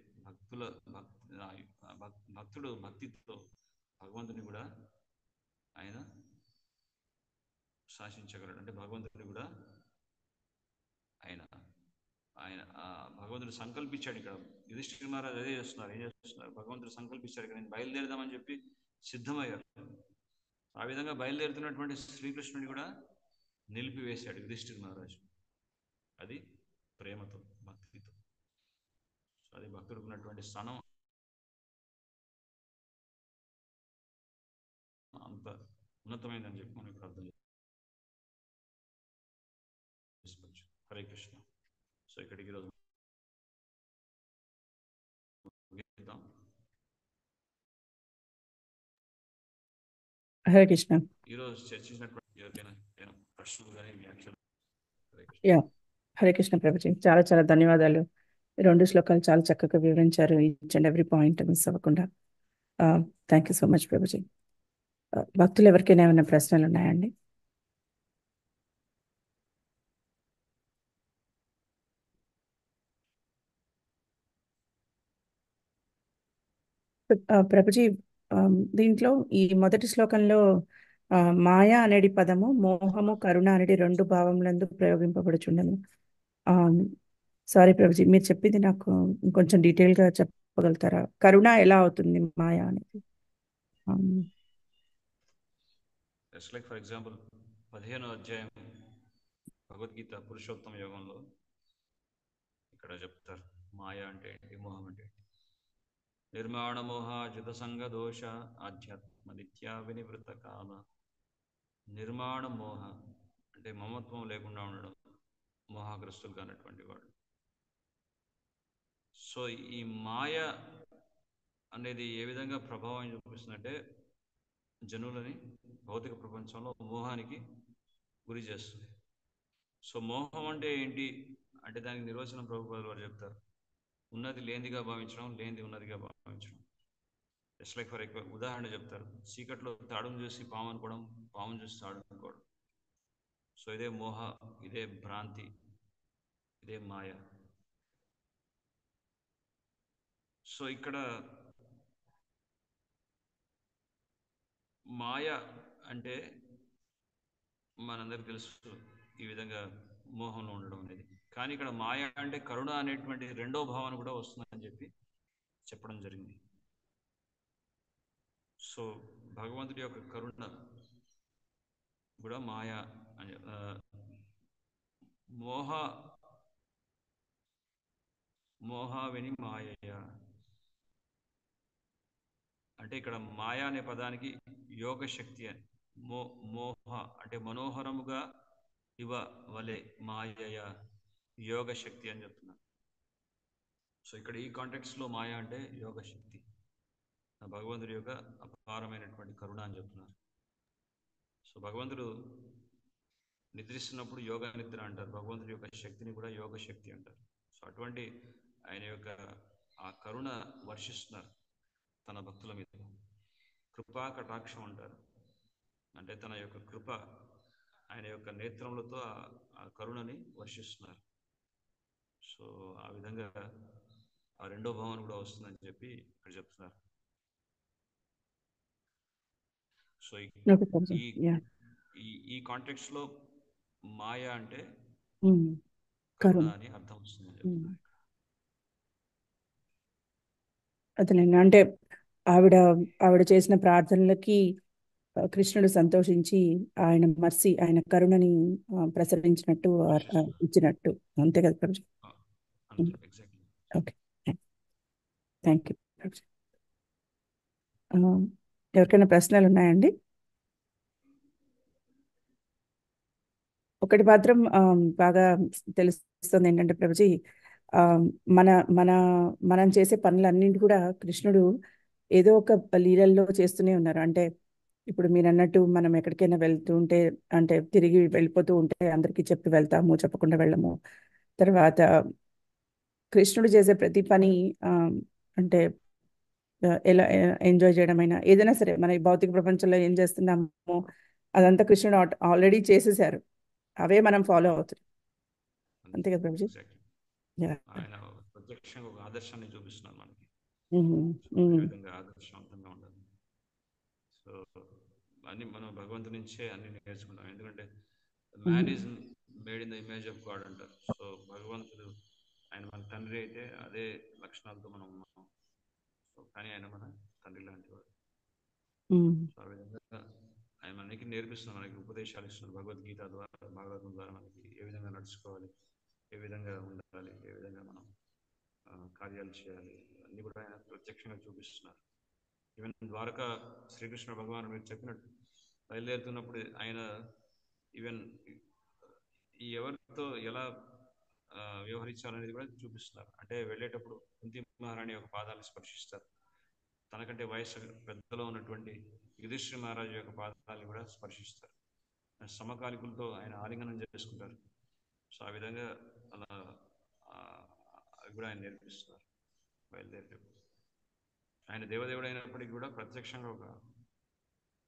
భక్తుడు భక్తితో భగవంతుని కూడా ఆయన శాసించగలడు. అంటే భగవంతుని కూడా ఆయన భగవంతుడు సంకల్పించాడు. ఇక్కడ యుధిష్ఠిర మహారాజు అదే చేస్తున్నారు. ఏం చేస్తున్నారు? భగవంతుడు సంకల్పించాడు, ఇక్కడ నేను బయలుదేరదామని చెప్పి సిద్ధమయ్యారు. ఆ విధంగా బయలుదేరుతున్నటువంటి శ్రీకృష్ణుని కూడా నిలిపివేశాడు యుధిష్ఠిర మహారాజు. అది ప్రేమతో, భక్తితో. అది భక్తుడికి ఉన్నటువంటి స్థానం అంత ఉన్నతమైందని చెప్పి మనం ఇక్కడ అర్థం చేసుకోవచ్చు. హరే కృష్ణ. సో ఇక్కడికి ఈరోజు హరే కృష్ణ. ఈరోజు చర్చించినటువంటి ఎవరికైనా ప్రశ్నలు కానీ వ్యాఖ్యలు? హరే కృష్ణ ప్రభుజీ, చాలా చాలా ధన్యవాదాలు. 2 శ్లోకాలు చాలా చక్కగా వివరించారు. Each and every point miss అవ్వకుండా. Thank you so much Prabhuji. భక్తులు ఎవరికైనా ఏమైనా ప్రశ్నలు ఉన్నాయండి? ప్రభుజీ, దీంట్లో ఈ మొదటి శ్లోకంలో మాయ అనేది పదము, మోహము, కరుణ అనేది 2 భావములందు ప్రయోగింపబడుచుండను. సారీ ప్రభుజీ, మీరు చెప్పింది నాకు ఇంకొంచెం డీటెయిల్గా చెప్పగలుగుతారా? కరుణ ఎలా అవుతుంది మాయ అనేది? లైక్ ఫర్ ఎగ్జాంపుల్ 15వ అధ్యాయం భగవద్గీత పురుషోత్తమ యోగంలో ఇక్కడ చెప్తారు మాయ అంటే ఏంటి, మోహం అంటే ఏంటి. నిర్మాణ మోహ జిత సంగ దోష ఆధ్యాత్మ నిత్యా వినివృత కామ. నిర్మాణ మోహ అంటే మమత్వం లేకుండా ఉండడం, మోహగ్రస్తులు కానటువంటి వాడు. సో ఈ మాయ అనేది ఏ విధంగా ప్రభావం చూపిస్తుందంటే జనులని భౌతిక ప్రపంచంలో మోహానికి గురి చేస్తుంది. సో మోహం అంటే ఏంటి అంటే దానికి నిర్వచనం ప్రభుపాదులు వారు చెప్తారు. ఉన్నది లేనిదిగా భావించడం, లేనిది ఉన్నదిగా భావించడం. జస్ట్ లైక్ ఫర్ ఉదాహరణ చెప్తారు. చీకట్లో తాడును చూసి పాము అనుకోవడం, పామును చూసి తాడు అనుకోవడం. సో ఇదే మోహ, ఇదే భ్రాంతి, ఇదే మాయ. సో ఇక్కడ మాయ అంటే మనందరికి తెలుసు ఈ విధంగా మోహంలో ఉండడం అనేది. కానీ ఇక్కడ మాయ అంటే కరుణ అనేటువంటి 2వ భావన కూడా వస్తుందని చెప్పి చెప్పడం జరిగింది. సో భగవంతుడి యొక్క కరుణ కూడా మాయ అని. మోహావిని మాయయ అంటే ఇక్కడ మాయా అనే పదానికి యోగ శక్తి అని. మోహ అంటే మనోహరముగా ఇవ వలె, మాయయ యోగ శక్తి అని చెప్తున్నారు. సో ఇక్కడ ఈ కాంటెక్స్లో మాయ అంటే యోగ శక్తి, భగవంతుడి యొక్క అపారమైనటువంటి కరుణ అని చెప్తున్నారు. సో భగవంతుడు నిద్రిస్తున్నప్పుడు యోగ నిద్ర అంటారు. భగవంతుడి యొక్క శక్తిని కూడా యోగ శక్తి అంటారు. సో అటువంటి ఆయన యొక్క ఆ కరుణ వర్షిస్తున్నారు తన భక్తుల మీద. కృపా కటాక్షం అంటారు. అంటే తన యొక్క కృప, ఆయన యొక్క నేత్రములతో ఆ కరుణని వర్షిస్తున్నారు. సో ఆ విధంగా ఆ 2వ భావన కూడా వస్తుందని చెప్పి ఇక్కడ చెప్తున్నారు. సో ఈ కాంటెక్స్ట్ లో మాయ అంటే కరుణ అని అర్థం వస్తుందని చెప్తున్నారు. అదేనండి, అంటే ఆవిడ చేసిన ప్రార్థనలకి కృష్ణుడు సంతోషించి ఆయన మర్సి, ఆయన కరుణని ప్రసరించినట్టు ఇచ్చినట్టు. అంతే కదా ప్రభుజీ? అంతే, exactly. Okay, thank you Prabhuji. ఎవరికైనా ప్రశ్నలు ఉన్నాయండి? ఒకటి మాత్రం బాగా తెలుస్తుంది ఏంటంటే ప్రభుజీ, మన మన మనం చేసే పనులన్నింటి కూడా కృష్ణుడు ఏదో ఒక లీలల్లో చేస్తూనే ఉన్నారు. అంటే ఇప్పుడు మీరు అన్నట్టు మనం ఎక్కడికైనా వెళ్తూ ఉంటే, అంటే తిరిగి వెళ్ళిపోతూ ఉంటే అందరికీ చెప్పి వెళ్తాము, చెప్పకుండా వెళ్ళము. తర్వాత కృష్ణుడు చేసే ప్రతి పని అంటే ఎలా ఎంజాయ్ చేయడమైనా ఏదైనా సరే, మన ఈ భౌతిక ప్రపంచంలో ఏం చేస్తున్నామో అదంతా కృష్ణుడు ఆల్రెడీ చేసేసారు. అవే మనం ఫాలో అవుతున్నాం. అంతే కదా ప్రభుజీ? ఎగ్జాక్ట్లీ. ఆయన ప్రత్యక్షంగా ఒక ఆదర్శాన్ని చూపిస్తున్నారు మనకి. ఏ విధంగా ఆదర్శవంతంగా ఉండాలి. సో అన్ని మనం భగవంతుడి నుంచే అన్ని నేర్చుకుంటాం. ఎందుకంటే man is made in the image of God అంటారు. సో భగవంతుడు ఆయన మన తండ్రి అయితే అదే లక్షణాలతో మనం ఉన్నాం. సో కానీ ఆయన మన తండ్రి లాంటి వాడు. సో ఆ విధంగా ఆయన మనకి నేర్పిస్తున్నారు, మనకి ఉపదేశాలు ఇస్తున్నారు. భగవద్గీత ద్వారా, భాగవతం ద్వారా మనకి ఏ విధంగా నడుచుకోవాలి, ఏ విధంగా ఉండాలి, ఏ విధంగా మనం కార్యాలు చేయాలి, అన్నీ కూడా ఆయన ప్రత్యక్షంగా చూపిస్తున్నారు. ఈవెన్ ద్వారకా శ్రీకృష్ణ భగవాన్ మీరు చెప్పినట్టు బయలుదేరుతున్నప్పుడు ఆయన ఈవెన్ ఈ ఎవరితో ఎలా వ్యవహరించాలనేది కూడా చూపిస్తున్నారు. అంటే వెళ్ళేటప్పుడు కుంతి మహారాణి యొక్క పాదాలను స్పర్శిస్తారు. తనకంటే వయసు పెద్దలో ఉన్నటువంటి యుధిష్ఠిర మహారాజు యొక్క పాదాలను కూడా స్పర్శిస్తారు. సమకాలికులతో ఆయన ఆలింగనం చేసుకుంటారు. సో ఆ విధంగా అలా అవి కూడా ఆయన నేర్పిస్తున్నారు బయలుదేరేటప్పుడు. ఆయన దేవదేవుడు అయినప్పటికీ కూడా ప్రత్యక్షంగా ఒక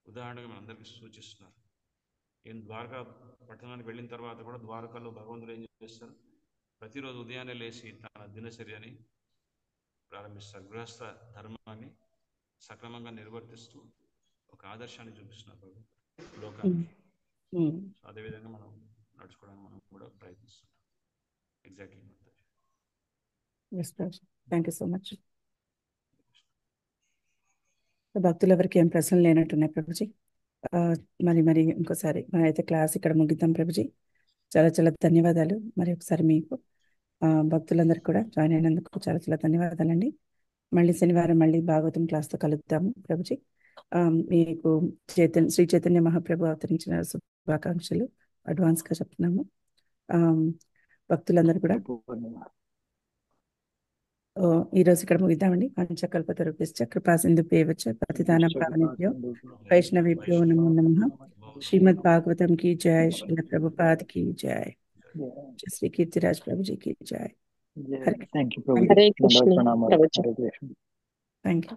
ఉదాహరణగా మనందరికీ సూచిస్తున్నారు. ఈయన ద్వారకా పట్టణానికి వెళ్ళిన తర్వాత కూడా ద్వారకాలో భగవంతుడు ఏం చేస్తారు, ప్రతిరోజు ఉదయాన్నే లేచి తన దినచర్యని ప్రారంభిస్తారు. గృహస్థ ధర్మాన్ని సక్రమంగా నిర్వర్తిస్తూ ఒక ఆదర్శాన్ని చూపిస్తున్నారు లోకానికి. అదేవిధంగా మనం నడుచుకోవడానికి మనం కూడా ప్రయత్నిస్తున్నాం. Exactly. Thank you so much. భక్తులు ఎవరికి ఏం ప్రశ్నలు లేనట్టున్నాయి ప్రభుజీ. మరి ఇంకోసారి మనం అయితే క్లాస్ ఇక్కడ ముగిద్దాం ప్రభుజీ. చాలా చాలా ధన్యవాదాలు మరి ఒకసారి మీకు. భక్తులందరికీ కూడా జాయిన్ అయినందుకు చాలా చాలా ధన్యవాదాలండి. మళ్ళీ శనివారం మళ్ళీ భాగవతం క్లాస్తో కలుద్దాము ప్రభుజీ. మీకు శ్రీ చైతన్య మహాప్రభు అవతరించిన శుభాకాంక్షలు అడ్వాన్స్గా చెప్తున్నాము. భక్తులందరూ కూడా ఈరోజు ఇక్కడ ముగిద్దామండి. పంచకల్పతరుభ్యశ్చ కృపా సింధుభ్యేవచ పతితానాం పావనేభ్యో వైష్ణవేభ్యో నమో నమః. శ్రీమద్ భాగవతం की जय, श्रील प्रभुपाद की जय, श्री कीर्तिराज प्रभु जी की जय. Thank you, Prabhu. Hare Krishna Pranam. Prabhu ji. Hare Krishna. Thank you.